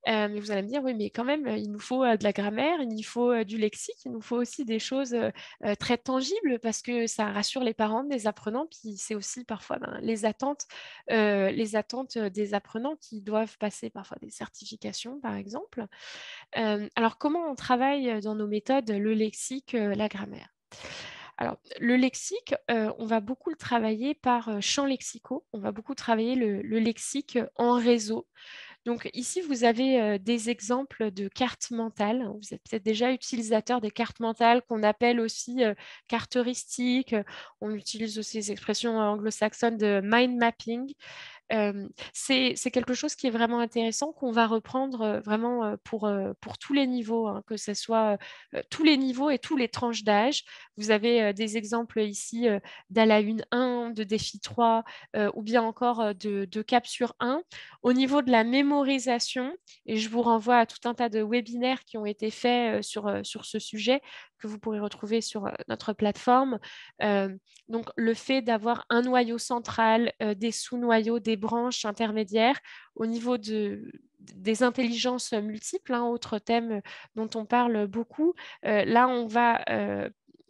Mais vous allez me dire, oui, mais quand même, il nous faut de la grammaire, il nous faut du lexique, il nous faut aussi des choses très tangibles parce que ça rassure les parents des apprenants. Puis c'est aussi parfois ben, les attentes des apprenants qui doivent passer parfois des certifications, par exemple. Alors, comment on travaille dans nos méthodes le lexique, la grammaire? Alors, le lexique, on va beaucoup le travailler par champs lexicaux. On va beaucoup travailler le lexique en réseau. Donc ici, vous avez des exemples de cartes mentales. Vous êtes peut-être déjà utilisateur des cartes mentales qu'on appelle aussi cartes heuristiques. On utilise aussi les expressions anglo-saxonnes de mind mapping. C'est quelque chose qui est vraiment intéressant, qu'on va reprendre vraiment pour tous les niveaux, hein, que ce soit tous les niveaux et tous les tranches d'âge. Vous avez des exemples ici d'Ala 1, de Défi 3 ou bien encore de Capsure 1. Au niveau de la mémorisation, et je vous renvoie à tout un tas de webinaires qui ont été faits sur ce sujet que vous pourrez retrouver sur notre plateforme. Donc, le fait d'avoir un noyau central, des sous-noyaux, des branches intermédiaires au niveau des intelligences multiples, hein, autre thème dont on parle beaucoup. Là, on va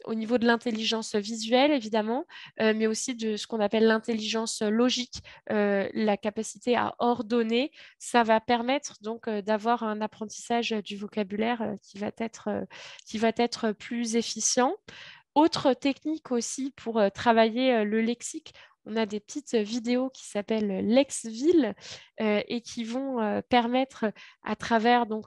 au niveau de l'intelligence visuelle, évidemment, mais aussi de ce qu'on appelle l'intelligence logique, la capacité à ordonner. Ça va permettre donc d'avoir un apprentissage du vocabulaire qui va être plus efficient. Autre technique aussi pour travailler le lexique, on a des petites vidéos qui s'appellent Lexville et qui vont permettre à travers donc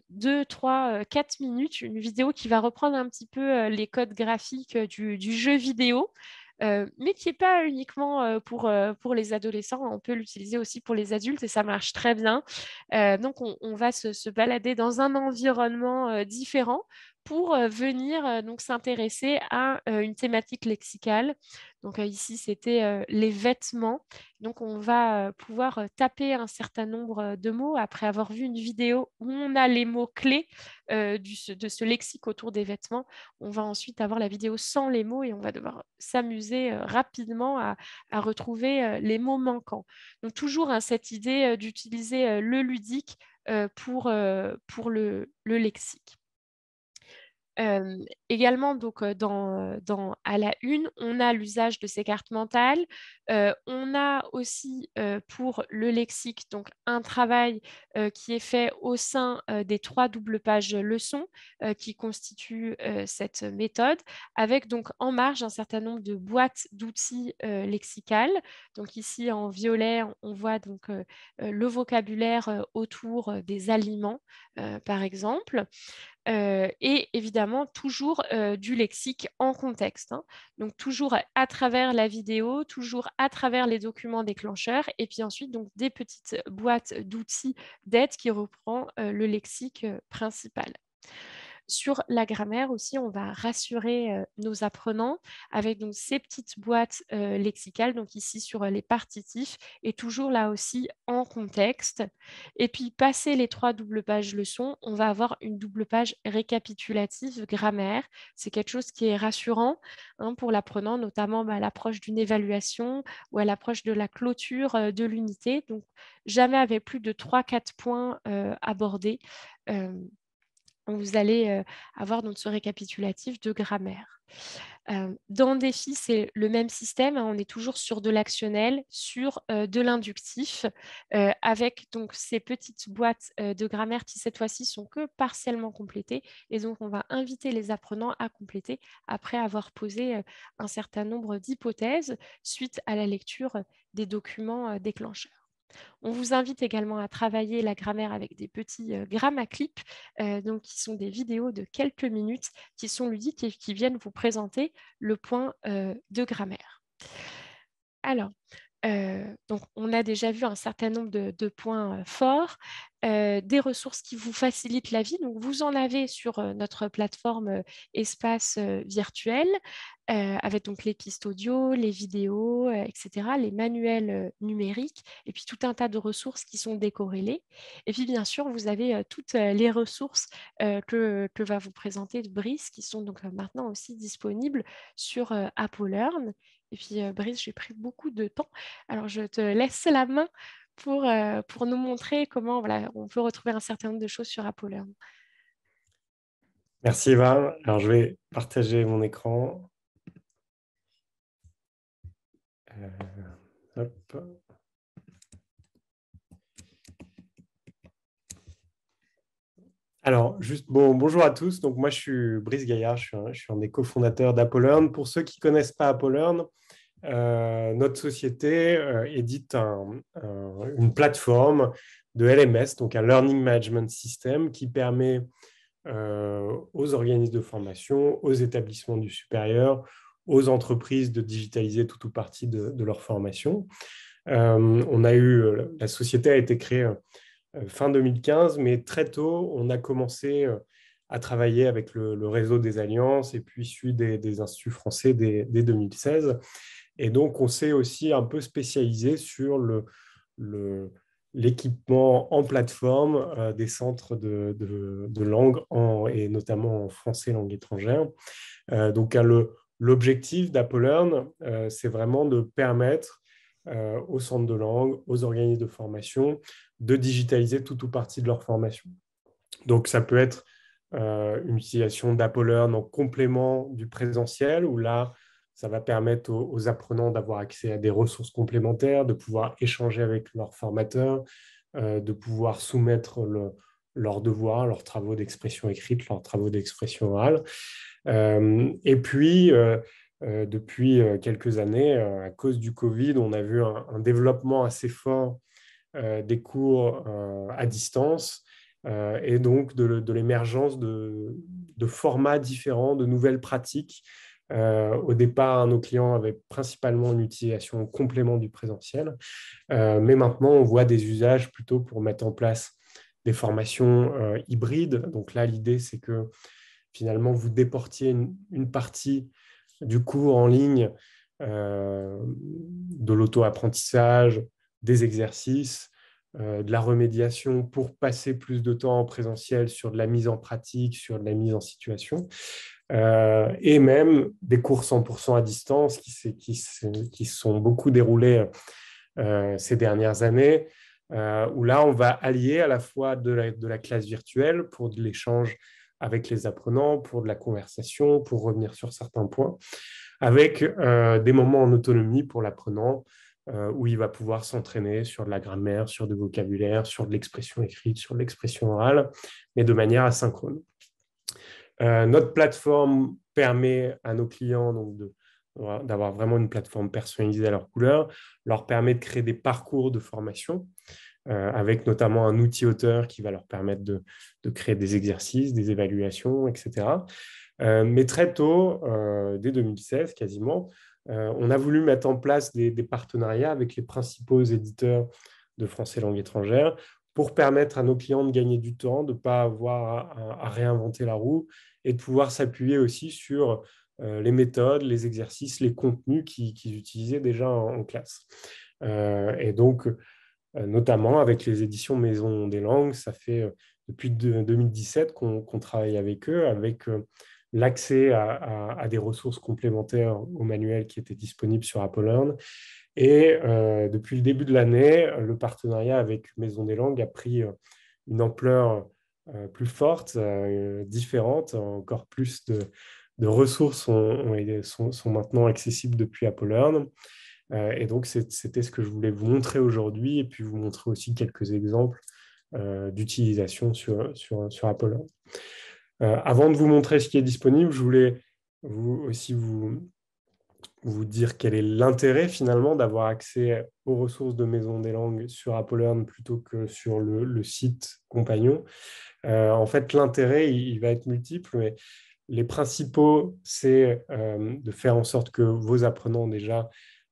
2, 3, 4 minutes, une vidéo qui va reprendre un petit peu les codes graphiques du jeu vidéo. Mais qui n'est pas uniquement pour les adolescents, on peut l'utiliser aussi pour les adultes et ça marche très bien. Donc, on va se balader dans un environnement différent pour venir donc s'intéresser à une thématique lexicale. Donc ici, c'était les vêtements. Donc, on va pouvoir taper un certain nombre de mots après avoir vu une vidéo où on a les mots-clés de ce lexique autour des vêtements. On va ensuite avoir la vidéo sans les mots et on va devoir s'amuser rapidement à retrouver les mots manquants. Donc, toujours cette idée d'utiliser le ludique pour le lexique. Également, donc, à la une, on a l'usage de ces cartes mentales. On a aussi pour le lexique donc, un travail qui est fait au sein des 3 doubles pages leçons qui constituent cette méthode, avec donc en marge un certain nombre de boîtes d'outils lexicales. Donc ici en violet, on voit donc le vocabulaire autour des aliments, par exemple. Et évidemment, toujours du lexique en contexte. Hein. Donc, toujours à travers la vidéo, toujours à travers les documents déclencheurs, et puis ensuite, donc, des petites boîtes d'outils d'aide qui reprend le lexique principal. Sur la grammaire aussi, on va rassurer nos apprenants avec donc, ces petites boîtes lexicales, donc ici sur les partitifs, et toujours là aussi en contexte. Et puis, passer les 3 doubles pages leçons, on va avoir une double page récapitulative grammaire. C'est quelque chose qui est rassurant hein, pour l'apprenant, notamment à l'approche d'une évaluation ou à l'approche de la clôture de l'unité. Donc, jamais avec plus de 3-4 points abordés. Vous allez avoir donc ce récapitulatif de grammaire. Dans Défi, c'est le même système. Hein, on est toujours sur de l'actionnel, sur de l'inductif, avec donc ces petites boîtes de grammaire qui, cette fois-ci, sont que partiellement complétées. Et donc, on va inviter les apprenants à compléter après avoir posé un certain nombre d'hypothèses suite à la lecture des documents déclencheurs. On vous invite également à travailler la grammaire avec des petits grammaclips, donc qui sont des vidéos de quelques minutes qui sont ludiques et qui viennent vous présenter le point de grammaire. Alors, donc, on a déjà vu un certain nombre de points forts, des ressources qui vous facilitent la vie. Donc, vous en avez sur notre plateforme Espace Virtuel, avec donc les pistes audio, les vidéos, etc., les manuels numériques, et puis tout un tas de ressources qui sont décorrélées. Et puis, bien sûr, vous avez toutes les ressources que va vous présenter Brice, qui sont donc maintenant aussi disponibles sur Apple Learn. Et puis, Brice, j'ai pris beaucoup de temps. Alors, je te laisse la main pour nous montrer comment voilà, on peut retrouver un certain nombre de choses sur Apple Learn. Merci Eva. Alors, je vais partager mon écran. Hop. Alors, juste bonjour à tous. Donc, moi, je suis Brice Gaillard. Je suis un des cofondateurs d'Apple Learn. Pour ceux qui ne connaissent pas Apple Learn, notre société édite une plateforme de LMS, donc un Learning Management System, qui permet aux organismes de formation, aux établissements du supérieur, aux entreprises de digitaliser tout ou partie de leur formation. La société a été créée fin 2015, mais très tôt, on a commencé à travailler avec le réseau des alliances et puis celui des instituts français dès 2016. Et donc, on s'est aussi un peu spécialisé sur l'équipement en plateforme des centres de langue, et notamment en français langue étrangère. Donc, l'objectif d'Apple Learn, c'est vraiment de permettre aux centres de langue, aux organismes de formation, de digitaliser tout ou partie de leur formation. Donc, ça peut être une utilisation d'Apple Learn en complément du présentiel, où là, ça va permettre aux apprenants d'avoir accès à des ressources complémentaires, de pouvoir échanger avec leurs formateurs, de pouvoir soumettre leurs devoirs, leurs travaux d'expression écrite, leurs travaux d'expression orale. Et puis, depuis quelques années, à cause du Covid, on a vu un développement assez fort des cours à distance et donc de l'émergence de formats différents, de nouvelles pratiques. Au départ, nos clients avaient principalement une utilisation en complément du présentiel, mais maintenant, on voit des usages plutôt pour mettre en place des formations hybrides. Donc là, l'idée, c'est que finalement, vous déportiez une partie du cours en ligne, de l'auto-apprentissage, des exercices, de la remédiation pour passer plus de temps en présentiel sur de la mise en pratique, sur de la mise en situation, et même des cours 100% à distance qui sont beaucoup déroulés ces dernières années, où là, on va allier à la fois de la classe virtuelle pour de l'échange avec les apprenants, pour de la conversation, pour revenir sur certains points, avec des moments en autonomie pour l'apprenant, où il va pouvoir s'entraîner sur de la grammaire, sur du vocabulaire, sur de l'expression écrite, sur de l'expression orale, mais de manière asynchrone. Notre plateforme permet à nos clients donc, d'avoir vraiment une plateforme personnalisée à leur couleur, leur permet de créer des parcours de formation, avec notamment un outil auteur qui va leur permettre de créer des exercices, des évaluations, etc. Mais très tôt, dès 2016 quasiment, on a voulu mettre en place des partenariats avec les principaux éditeurs de français langue étrangère pour permettre à nos clients de gagner du temps, de ne pas avoir à réinventer la roue et de pouvoir s'appuyer aussi sur les méthodes, les exercices, les contenus qu'ils utilisaient déjà en classe. Et donc, notamment avec les éditions Maison des Langues, ça fait depuis 2017 qu'on travaille avec eux, avec l'accès à des ressources complémentaires au manuel qui étaient disponibles sur AppleLearn. Et depuis le début de l'année, le partenariat avec Maison des Langues a pris une ampleur plus forte, différente. Encore plus de ressources sont maintenant accessibles depuis AppleLearn. Et donc, c'était ce que je voulais vous montrer aujourd'hui, et puis vous montrer aussi quelques exemples d'utilisation sur AppleLearn. Avant de vous montrer ce qui est disponible, je voulais vous dire quel est l'intérêt finalement d'avoir accès aux ressources de Maison des Langues sur AppleLearn plutôt que sur le site compagnon. En fait, l'intérêt, il va être multiple, mais les principaux, c'est de faire en sorte que vos apprenants déjà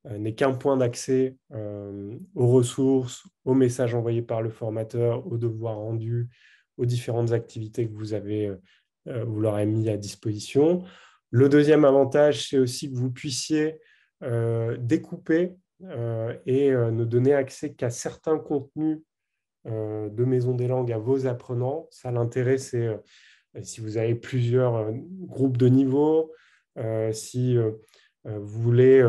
n'aient qu'un point d'accès aux ressources, aux messages envoyés par le formateur, aux devoirs rendus, aux différentes activités que vous leur avez mis à disposition. Le deuxième avantage, c'est aussi que vous puissiez découper et ne donner accès qu'à certains contenus de Maison des Langues à vos apprenants. Ça, l'intérêt, c'est si vous avez plusieurs groupes de niveau, si vous voulez,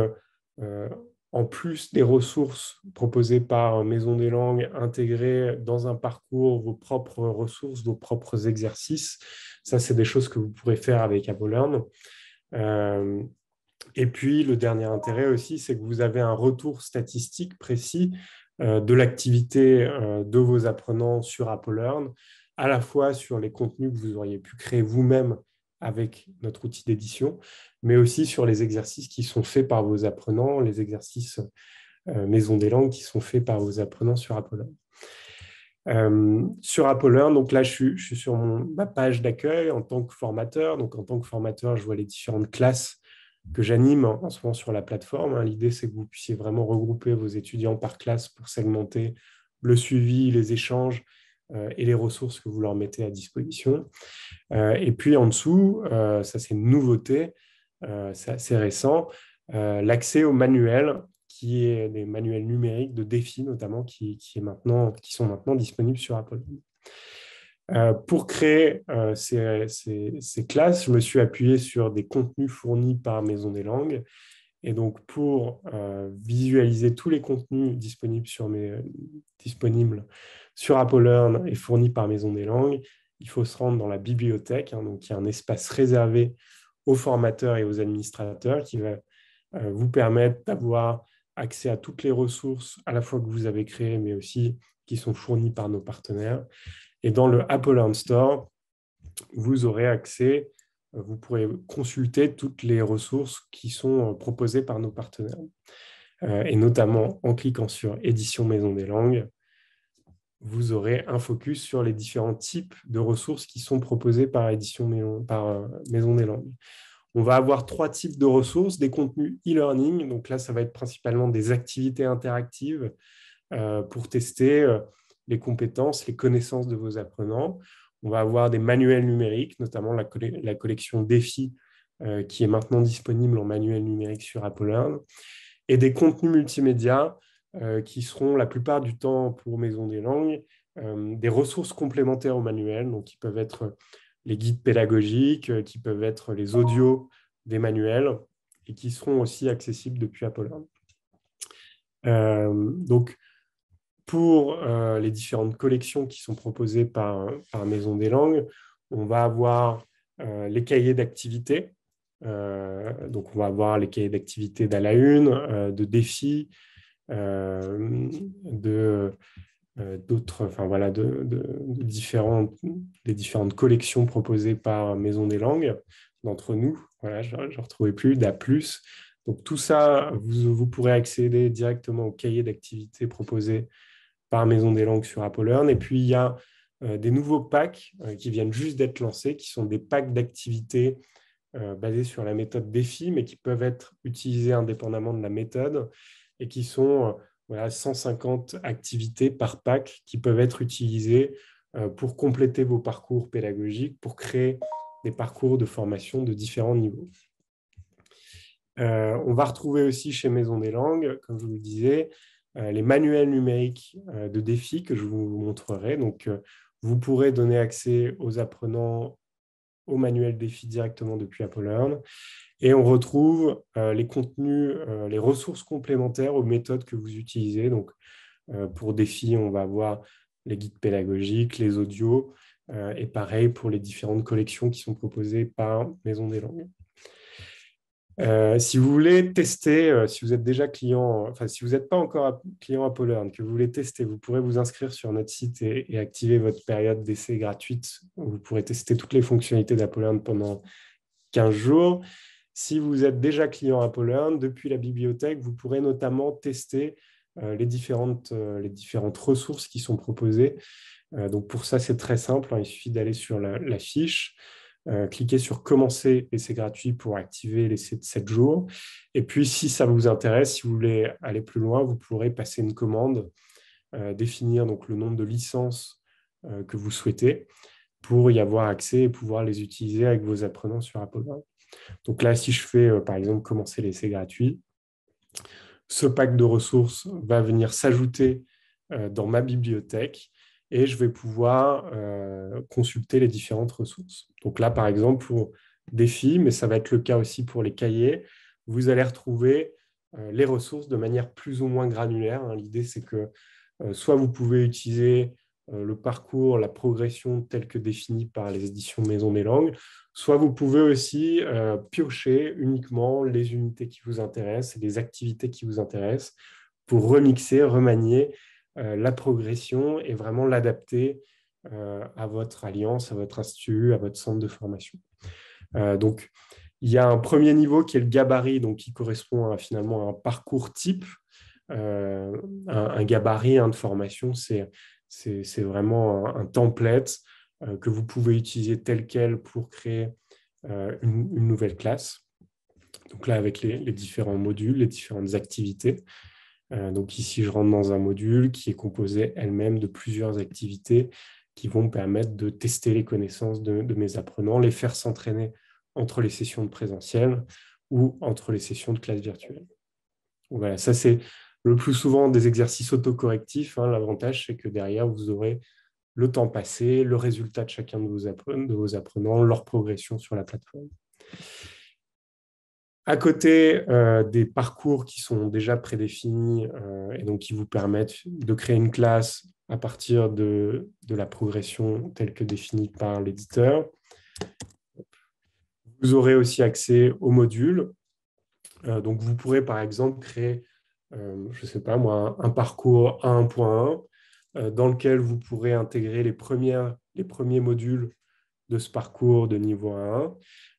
en plus des ressources proposées par Maison des Langues, intégrer dans un parcours vos propres ressources, vos propres exercices. Ça, c'est des choses que vous pourrez faire avec AppleLearn. Et puis, le dernier intérêt aussi, c'est que vous avez un retour statistique précis de l'activité de vos apprenants sur AppleLearn, à la fois sur les contenus que vous auriez pu créer vous-même avec notre outil d'édition, mais aussi sur les exercices qui sont faits par vos apprenants, les exercices Maison des Langues qui sont faits par vos apprenants sur AppleLearn. Sur AppleLearn, donc là, je suis sur ma page d'accueil en tant que formateur. Donc, en tant que formateur, je vois les différentes classes que j'anime en ce moment sur la plateforme. L'idée, c'est que vous puissiez vraiment regrouper vos étudiants par classe pour segmenter le suivi, les échanges et les ressources que vous leur mettez à disposition. Et puis en dessous, ça c'est une nouveauté, c'est assez récent, l'accès aux manuels, qui est des manuels numériques de défis notamment, qui sont maintenant disponibles sur Apple. Pour créer ces classes, je me suis appuyé sur des contenus fournis par Maison des Langues. Et donc, pour visualiser tous les contenus disponibles sur AppleLearn et fournis par Maison des Langues, il faut se rendre dans la bibliothèque. Donc, il y a un espace réservé aux formateurs et aux administrateurs qui va vous permettre d'avoir accès à toutes les ressources, à la fois que vous avez créées, mais aussi qui sont fournies par nos partenaires. Et dans le AppleLearn Store, vous aurez accès, vous pourrez consulter toutes les ressources qui sont proposées par nos partenaires. Et notamment, en cliquant sur Édition Maison des Langues, vous aurez un focus sur les différents types de ressources qui sont proposées par Maison des Langues. On va avoir 3 types de ressources, des contenus e-learning. Donc là, ça va être principalement des activités interactives pour tester les compétences, les connaissances de vos apprenants. On va avoir des manuels numériques, notamment la collection Défi, qui est maintenant disponible en manuel numérique sur AppleLearn, et des contenus multimédia qui seront la plupart du temps pour Maison des Langues des ressources complémentaires au manuel, donc qui peuvent être les guides pédagogiques, qui peuvent être les audios des manuels et qui seront aussi accessibles depuis AppleLearn. Donc, pour les différentes collections qui sont proposées par Maison des Langues, on va avoir les cahiers d'activités. Donc, on va avoir les cahiers d'activités d'À la Une, de Défi, d'autres, enfin voilà, des différentes collections proposées par Maison des Langues d'entre nous. Voilà, je ne retrouvais plus d'A+. Donc tout ça, vous pourrez accéder directement au cahier d'activités proposé par Maison des Langues sur AppleLearn. Et puis il y a des nouveaux packs qui viennent juste d'être lancés, qui sont des packs d'activités basés sur la méthode Défi, mais qui peuvent être utilisés indépendamment de la méthode et qui sont 150 activités par pack qui peuvent être utilisées pour compléter vos parcours pédagogiques, pour créer des parcours de formation de différents niveaux. On va retrouver aussi chez Maison des Langues, comme je vous le disais, les manuels numériques de défis que je vous montrerai. Donc, vous pourrez donner accès aux apprenants au manuel défi directement depuis AppleLearn. Et on retrouve les contenus, les ressources complémentaires aux méthodes que vous utilisez. Donc, pour défi, on va avoir les guides pédagogiques, les audios, et pareil pour les différentes collections qui sont proposées par Maison des Langues. Si vous voulez tester, si vous êtes déjà client, enfin si vous n'êtes pas encore client AppleLearn, que vous voulez tester, vous pourrez vous inscrire sur notre site et activer votre période d'essai gratuite. Vous pourrez tester toutes les fonctionnalités d'AppleLearn pendant 15 jours. Si vous êtes déjà client AppleLearn, depuis la bibliothèque, vous pourrez notamment tester les différentes ressources qui sont proposées. Donc pour ça, c'est très simple, hein, il suffit d'aller sur la fiche, cliquez sur « Commencer l'essai gratuit » pour activer l'essai de 7 jours. Et puis, si ça vous intéresse, si vous voulez aller plus loin, vous pourrez passer une commande, définir donc, le nombre de licences que vous souhaitez pour y avoir accès et pouvoir les utiliser avec vos apprenants sur AppleLearn. Donc là, si je fais, par exemple, « Commencer l'essai gratuit », ce pack de ressources va venir s'ajouter dans ma bibliothèque et je vais pouvoir consulter les différentes ressources. Donc là, par exemple, pour défi, mais ça va être le cas aussi pour les cahiers, vous allez retrouver les ressources de manière plus ou moins granulaire. Hein. L'idée, c'est que soit vous pouvez utiliser le parcours, la progression telle que définie par les éditions Maison des Langues, soit vous pouvez aussi piocher uniquement les unités qui vous intéressent et les activités qui vous intéressent pour remixer, remanier la progression et vraiment l'adapter à votre alliance, à votre institut, à votre centre de formation. Donc, il y a un premier niveau qui est le gabarit, donc qui correspond finalement à un parcours type. Un gabarit de formation, c'est vraiment un template que vous pouvez utiliser tel quel pour créer une nouvelle classe. Donc là, avec les différents modules, les différentes activités. Donc ici, je rentre dans un module qui est composé elle-même de plusieurs activités qui vont me permettre de tester les connaissances de mes apprenants, les faire s'entraîner entre les sessions de présentiel ou entre les sessions de classe virtuelle. Donc voilà, ça c'est le plus souvent des exercices autocorrectifs. Hein. L'avantage, c'est que derrière, vous aurez le temps passé, le résultat de chacun de vos apprenants, leur progression sur la plateforme. À côté des parcours qui sont déjà prédéfinis et donc qui vous permettent de créer une classe à partir de la progression telle que définie par l'éditeur, vous aurez aussi accès aux modules. Donc, vous pourrez par exemple créer, je ne sais pas moi, un parcours 1.1 dans lequel vous pourrez intégrer les premiers modules de ce parcours de niveau 1.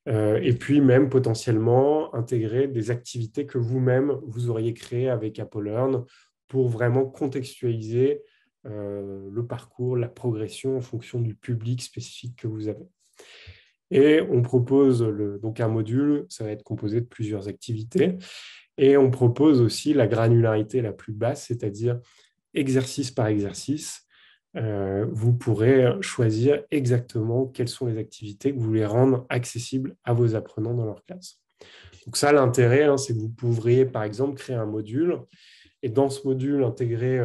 Et puis même potentiellement intégrer des activités que vous-même, vous auriez créées avec AppleLearn pour vraiment contextualiser le parcours, la progression en fonction du public spécifique que vous avez. Et on propose donc un module, ça va être composé de plusieurs activités, et on propose aussi la granularité la plus basse, c'est-à-dire exercice par exercice. vous pourrez choisir exactement quelles sont les activités que vous voulez rendre accessibles à vos apprenants dans leur classe. Donc ça, l'intérêt, hein, c'est que vous pourriez, par exemple, créer un module et dans ce module, intégrer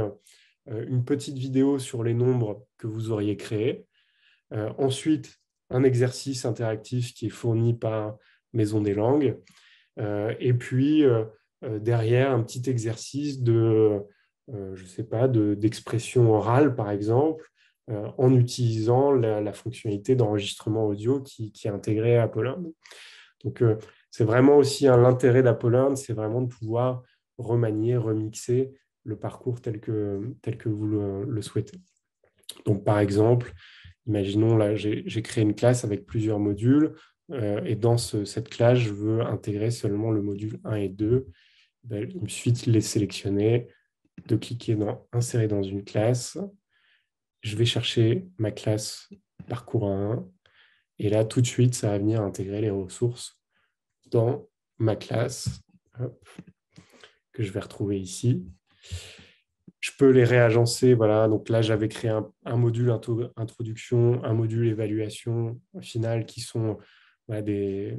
une petite vidéo sur les nombres que vous auriez créés. Ensuite, un exercice interactif qui est fourni par Maison des Langues. Et puis, derrière, un petit exercice je sais pas, d'expression orale, par exemple, en utilisant la fonctionnalité d'enregistrement audio qui est intégrée à Apollearn. Donc, c'est vraiment aussi l'intérêt d'Apollearn, c'est vraiment de pouvoir remanier, remixer le parcours tel que vous le souhaitez. Donc, par exemple, imaginons, là, j'ai créé une classe avec plusieurs modules, et dans cette classe, je veux intégrer seulement le module 1 et 2. Ben, il me suffit de les sélectionner, de cliquer dans « Insérer dans une classe ». Je vais chercher ma classe parcours 1, et là, tout de suite, ça va venir intégrer les ressources dans ma classe, hop, que je vais retrouver ici. Je peux les réagencer. Voilà. Donc là, j'avais créé un module introduction, un module évaluation finale qui sont des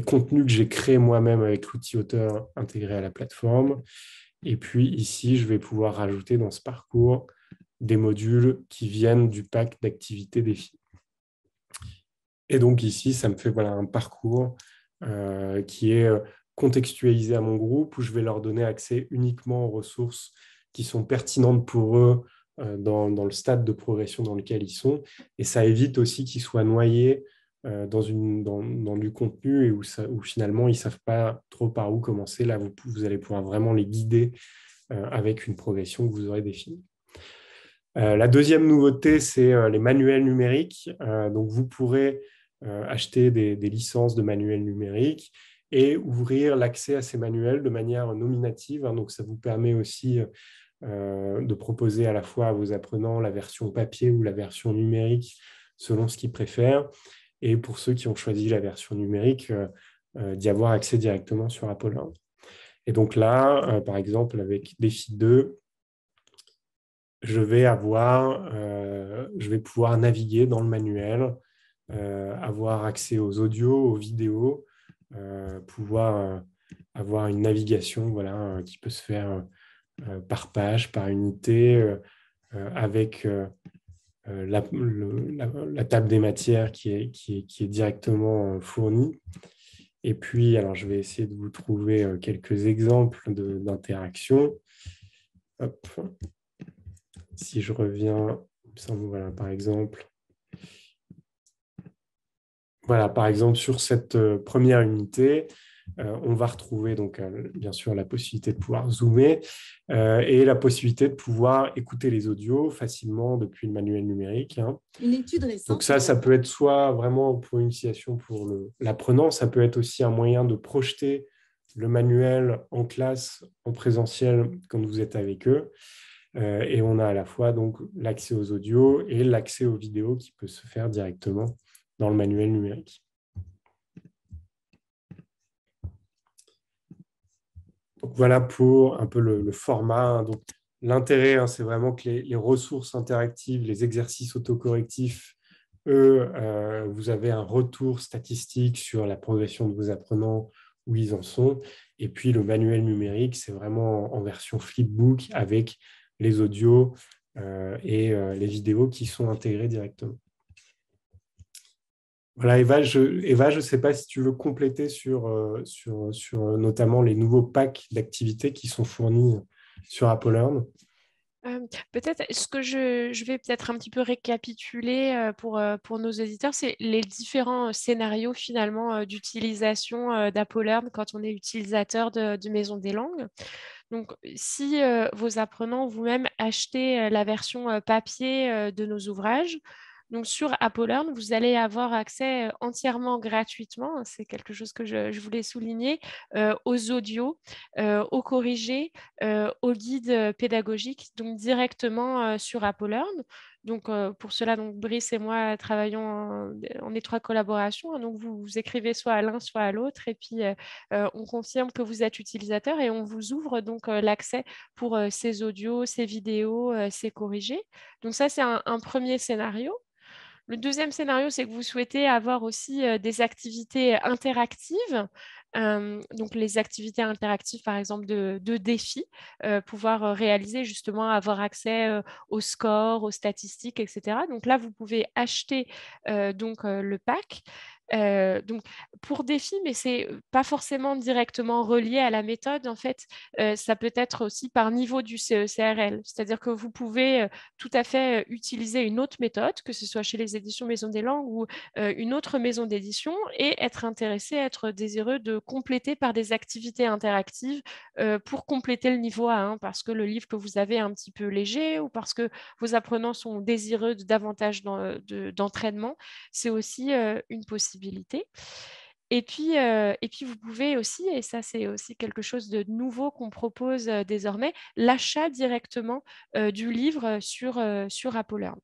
contenus que j'ai créés moi-même avec l'outil auteur intégré à la plateforme. Et puis ici, je vais pouvoir rajouter dans ce parcours des modules qui viennent du pack d'activités défis. Et donc ici, ça me fait un parcours qui est contextualisé à mon groupe où je vais leur donner accès uniquement aux ressources qui sont pertinentes pour eux dans le stade de progression dans lequel ils sont. Et ça évite aussi qu'ils soient noyés dans du contenu et où finalement, ils ne savent pas trop par où commencer. Là, vous allez pouvoir vraiment les guider avec une progression que vous aurez définie. La deuxième nouveauté, c'est les manuels numériques. Donc, vous pourrez acheter des licences de manuels numériques et ouvrir l'accès à ces manuels de manière nominative. Donc, ça vous permet aussi de proposer à la fois à vos apprenants la version papier ou la version numérique selon ce qu'ils préfèrent. Et pour ceux qui ont choisi la version numérique, d'y avoir accès directement sur Apollearn. Et donc là, par exemple, avec Défi 2, je vais pouvoir naviguer dans le manuel, avoir accès aux audios, aux vidéos, pouvoir avoir une navigation qui peut se faire par page, par unité, avec la table des matières qui est directement fournie. Et puis, alors, je vais essayer de vous trouver quelques exemples d'interaction. Hop. Si je reviens, par exemple, sur cette première unité, on va retrouver donc bien sûr la possibilité de pouvoir zoomer et la possibilité de pouvoir écouter les audios facilement depuis le manuel numérique. Une étude récente. Donc ça peut être soit vraiment pour une initiation pour l'apprenant, ça peut être aussi un moyen de projeter le manuel en classe, en présentiel, quand vous êtes avec eux. Et on a à la fois donc l'accès aux audios et l'accès aux vidéos qui peut se faire directement dans le manuel numérique. Donc voilà pour un peu le format. Donc, l'intérêt, c'est vraiment que les ressources interactives, les exercices autocorrectifs, eux, vous avez un retour statistique sur la progression de vos apprenants, où ils en sont. Et puis, le manuel numérique, c'est vraiment en version flipbook avec les audios et les vidéos qui sont intégrées directement. Voilà, Eva, je ne sais pas si tu veux compléter sur notamment les nouveaux packs d'activités qui sont fournis sur Apollearn. Peut-être, ce que je vais peut-être un petit peu récapituler pour nos auditeurs, c'est les différents scénarios finalement d'utilisation d'Apollearn quand on est utilisateur de Maison des Langues. Donc, si vos apprenants vous-même achetez la version papier de nos ouvrages, donc sur Apollearn, vous allez avoir accès entièrement gratuitement, c'est quelque chose que je voulais souligner, aux audios, aux corrigés, aux guides pédagogiques, donc directement sur Apollearn. Donc, pour cela, donc, Brice et moi travaillons en étroite collaboration, hein. Donc, vous écrivez soit à l'un, soit à l'autre, et puis on confirme que vous êtes utilisateur et on vous ouvre donc l'accès pour ces audios, ces vidéos, ces corrigés. Donc, ça, c'est un premier scénario. Le deuxième scénario, c'est que vous souhaitez avoir aussi des activités interactives. Donc, les activités interactives, par exemple, de défis, pouvoir réaliser justement, avoir accès aux scores, aux statistiques, etc. Donc là, vous pouvez acheter le pack. Donc, pour défi, mais c'est pas forcément directement relié à la méthode. En fait, ça peut être aussi par niveau du CECRL. C'est-à-dire que vous pouvez tout à fait utiliser une autre méthode, que ce soit chez les éditions Maison des Langues ou une autre maison d'édition, et être intéressé, être désireux de compléter par des activités interactives pour compléter le niveau A1, parce que le livre que vous avez est un petit peu léger ou parce que vos apprenants sont désireux de davantage d'entraînement. C'est aussi une possibilité. Et puis, vous pouvez aussi, et ça c'est aussi quelque chose de nouveau qu'on propose désormais, l'achat directement du livre sur AppleLearn.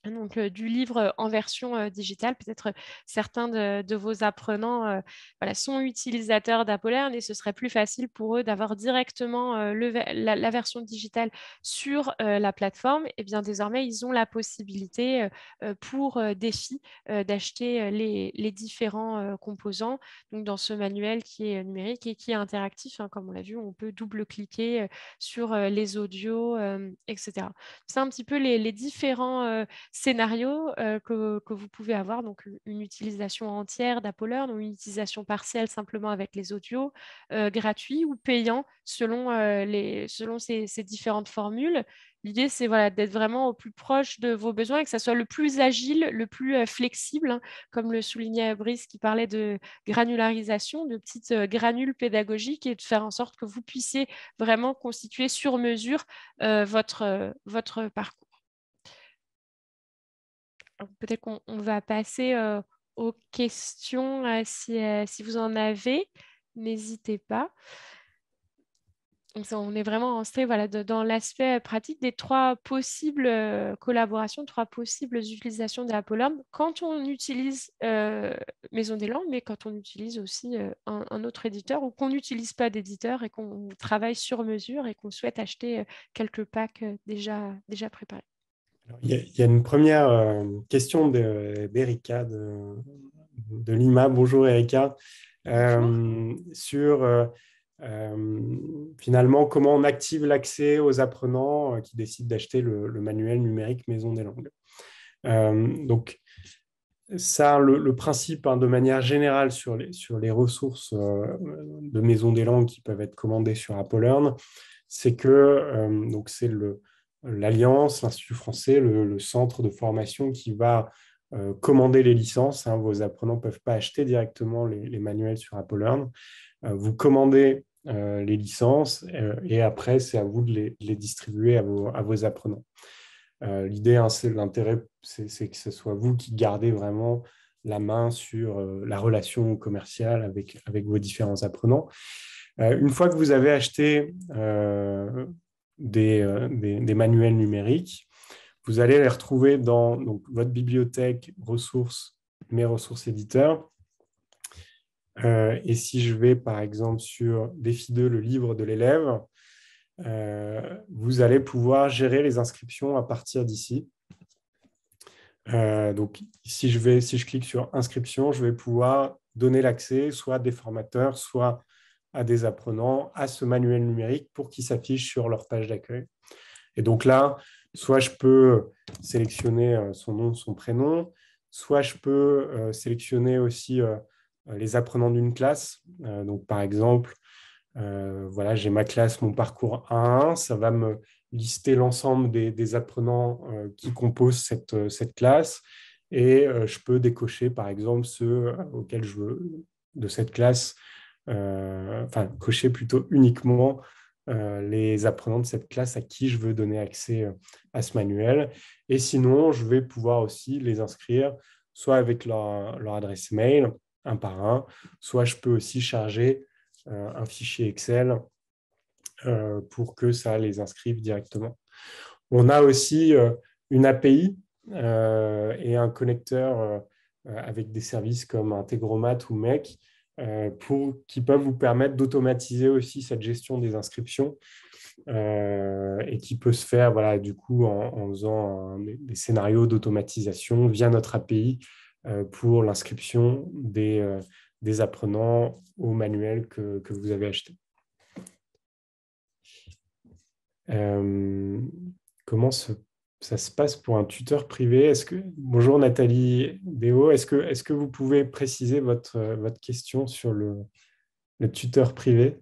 Donc, du livre en version digitale. Peut-être certains de vos apprenants sont utilisateurs d'AppleLearn et ce serait plus facile pour eux d'avoir directement la version digitale sur la plateforme. Et bien désormais, ils ont la possibilité pour Défi d'acheter les différents composants donc, dans ce manuel qui est numérique et qui est interactif, hein. Comme on l'a vu, on peut double-cliquer sur les audios, etc. C'est un petit peu les différents scénarios que vous pouvez avoir, donc une utilisation entière d'AppleLearn ou une utilisation partielle simplement avec les audios, gratuits ou payants selon ces différentes formules. L'idée, c'est d'être vraiment au plus proche de vos besoins et que ça soit le plus agile, le plus flexible, hein, comme le soulignait Brice qui parlait de granularisation, de petites granules pédagogiques et de faire en sorte que vous puissiez vraiment constituer sur mesure votre parcours. Peut-être qu'on va passer aux questions si vous en avez. N'hésitez pas. Donc, on est vraiment entré dans l'aspect pratique des trois possibles collaborations, trois possibles utilisations de AppleLearn quand on utilise Maison des Langues, mais quand on utilise aussi un autre éditeur ou qu'on n'utilise pas d'éditeur et qu'on travaille sur mesure et qu'on souhaite acheter quelques packs déjà préparés. Il y a une première question d'Erika de Lima. Bonjour Erika. Sur finalement comment on active l'accès aux apprenants qui décident d'acheter le manuel numérique Maison des Langues. Donc, ça, le principe, hein, de manière générale sur les ressources de Maison des Langues qui peuvent être commandées sur AppleLearn, c'est que donc c'est l'Alliance, l'Institut français, le centre de formation qui va commander les licences, hein. Vos apprenants ne peuvent pas acheter directement les manuels sur AppleLearn. Vous commandez les licences et après, c'est à vous de les distribuer à vos apprenants. L'idée, hein, l'intérêt, c'est que ce soit vous qui gardez vraiment la main sur la relation commerciale avec vos différents apprenants. Une fois que vous avez acheté des manuels numériques, vous allez les retrouver dans votre bibliothèque ressources, mes ressources éditeurs. Et si je vais par exemple sur Défi 2, le livre de l'élève, vous allez pouvoir gérer les inscriptions à partir d'ici. Donc, si je clique sur inscription, je vais pouvoir donner l'accès soit à des formateurs, soit à des apprenants à ce manuel numérique pour qu'il s'affiche sur leur page d'accueil. Et donc là, soit je peux sélectionner son nom, son prénom, soit je peux sélectionner aussi les apprenants d'une classe. Donc, par exemple, j'ai ma classe, mon parcours 1-1, ça va me lister l'ensemble des apprenants qui composent cette classe et je peux décocher par exemple ceux auxquels je veux de cette classe, cocher plutôt uniquement les apprenants de cette classe à qui je veux donner accès à ce manuel. Et sinon, je vais pouvoir aussi les inscrire soit avec leur adresse mail, un par un, soit je peux aussi charger un fichier Excel pour que ça les inscrive directement. On a aussi une API et un connecteur avec des services comme Integromat ou MEC qui peuvent vous permettre d'automatiser aussi cette gestion des inscriptions et qui peut se faire voilà, du coup en faisant des scénarios d'automatisation via notre API pour l'inscription des apprenants au manuel que vous avez acheté. Comment ça se passe pour un tuteur privé? Bonjour Nathalie Déo, est-ce que vous pouvez préciser votre question sur le tuteur privé?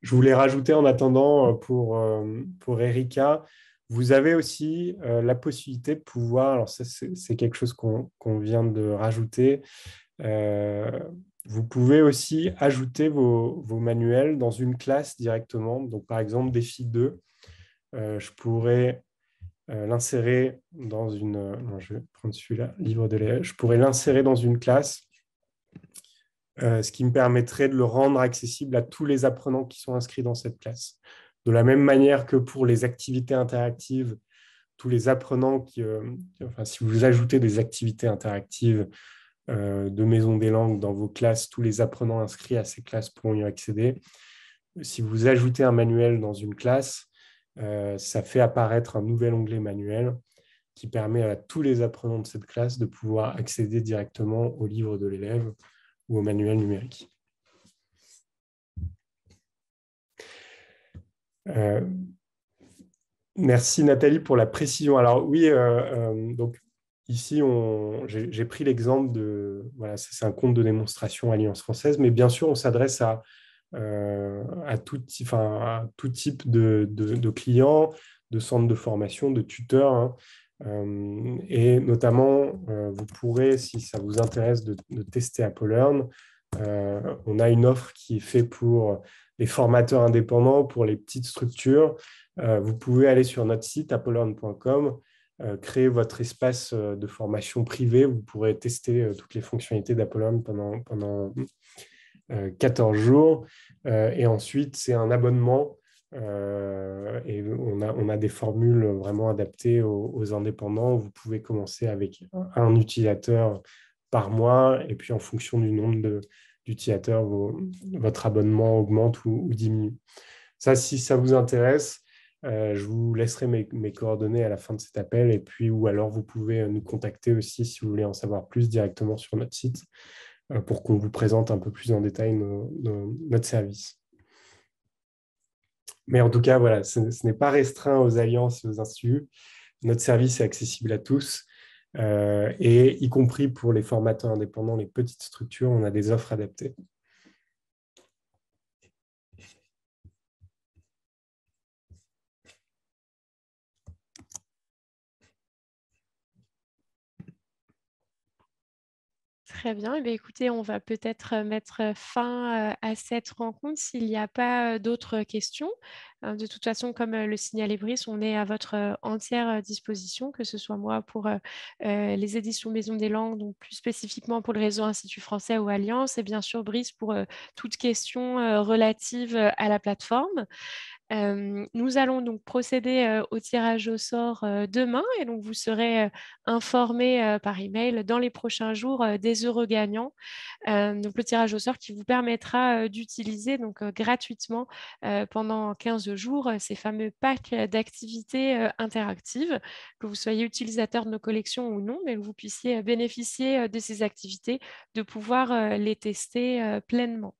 Je voulais rajouter en attendant pour Erika, vous avez aussi la possibilité de pouvoir, alors ça c'est quelque chose qu'on vient de rajouter, vous pouvez aussi ajouter vos manuels dans une classe directement. Donc par exemple, défi 2, je pourrais l'insérer dans une... non, je vais prendre celui-là, livre de l'élève. Je pourrais l'insérer dans une classe ce qui me permettrait de le rendre accessible à tous les apprenants qui sont inscrits dans cette classe. De la même manière que pour les activités interactives, tous les apprenants enfin, si vous ajoutez des activités interactives de Maison des Langues dans vos classes, tous les apprenants inscrits à ces classes pourront y accéder. Si vous ajoutez un manuel dans une classe, ça fait apparaître un nouvel onglet manuel qui permet à tous les apprenants de cette classe de pouvoir accéder directement au livre de l'élève ou au manuel numérique. Merci Nathalie pour la précision. Alors oui, donc ici j'ai pris l'exemple de, voilà, c'est un compte de démonstration Alliance française, mais bien sûr on s'adresse à tout type de clients, de centres de formation, de tuteurs, hein. Et notamment, vous pourrez, si ça vous intéresse, de tester AppleLearn. On a une offre qui est faite pour les formateurs indépendants, pour les petites structures. Vous pouvez aller sur notre site appleLearn.com, créer votre espace de formation privé. Vous pourrez tester toutes les fonctionnalités d'AppleLearn pendant 14 jours. Et ensuite, c'est un abonnement. Et on a des formules vraiment adaptées aux indépendants. Vous pouvez commencer avec un utilisateur par mois et puis en fonction du nombre d'utilisateurs, votre abonnement augmente ou diminue. Ça, si ça vous intéresse, je vous laisserai mes coordonnées à la fin de cet appel et puis ou alors vous pouvez nous contacter aussi si vous voulez en savoir plus directement sur notre site pour qu'on vous présente un peu plus en détail notre service. Mais en tout cas, voilà, ce n'est pas restreint aux alliances et aux instituts. Notre service est accessible à tous, et y compris pour les formateurs indépendants, les petites structures, on a des offres adaptées. Très bien. Eh bien, écoutez, on va peut-être mettre fin à cette rencontre s'il n'y a pas d'autres questions. De toute façon, comme le signalait Brice, on est à votre entière disposition, que ce soit moi pour les éditions Maison des Langues, donc plus spécifiquement pour le réseau Institut français ou Alliance, et bien sûr Brice pour toute question relative à la plateforme. Nous allons donc procéder au tirage au sort demain et donc vous serez informés par email dans les prochains jours des heureux gagnants. Donc le tirage au sort qui vous permettra d'utiliser donc gratuitement pendant 15 jours ces fameux packs d'activités interactives, que vous soyez utilisateur de nos collections ou non, mais que vous puissiez bénéficier de ces activités, de pouvoir les tester pleinement.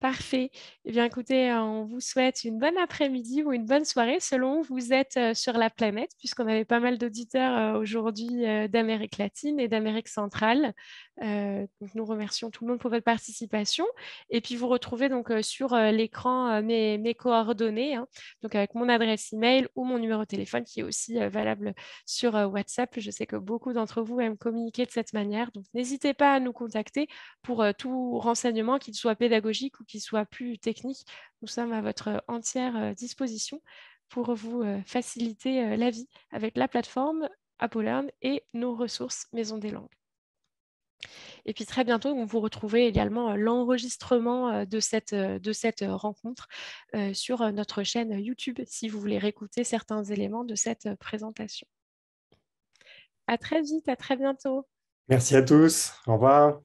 Parfait. Eh bien, écoutez, on vous souhaite une bonne après-midi ou une bonne soirée selon où vous êtes sur la planète, puisqu'on avait pas mal d'auditeurs aujourd'hui d'Amérique latine et d'Amérique centrale. Donc, nous remercions tout le monde pour votre participation. Et puis, vous retrouvez donc sur l'écran mes coordonnées, hein, donc avec mon adresse email ou mon numéro de téléphone qui est aussi valable sur WhatsApp. Je sais que beaucoup d'entre vous aiment communiquer de cette manière. Donc, n'hésitez pas à nous contacter pour tout renseignement, qu'il soit pédagogique ou qu'il soit plus technique. Nous sommes à votre entière disposition pour vous faciliter la vie avec la plateforme AppleLearn et nos ressources Maison des Langues. Et puis très bientôt, vous retrouvez également l'enregistrement de cette rencontre sur notre chaîne YouTube si vous voulez réécouter certains éléments de cette présentation. À très vite, à très bientôt. Merci à tous. Au revoir.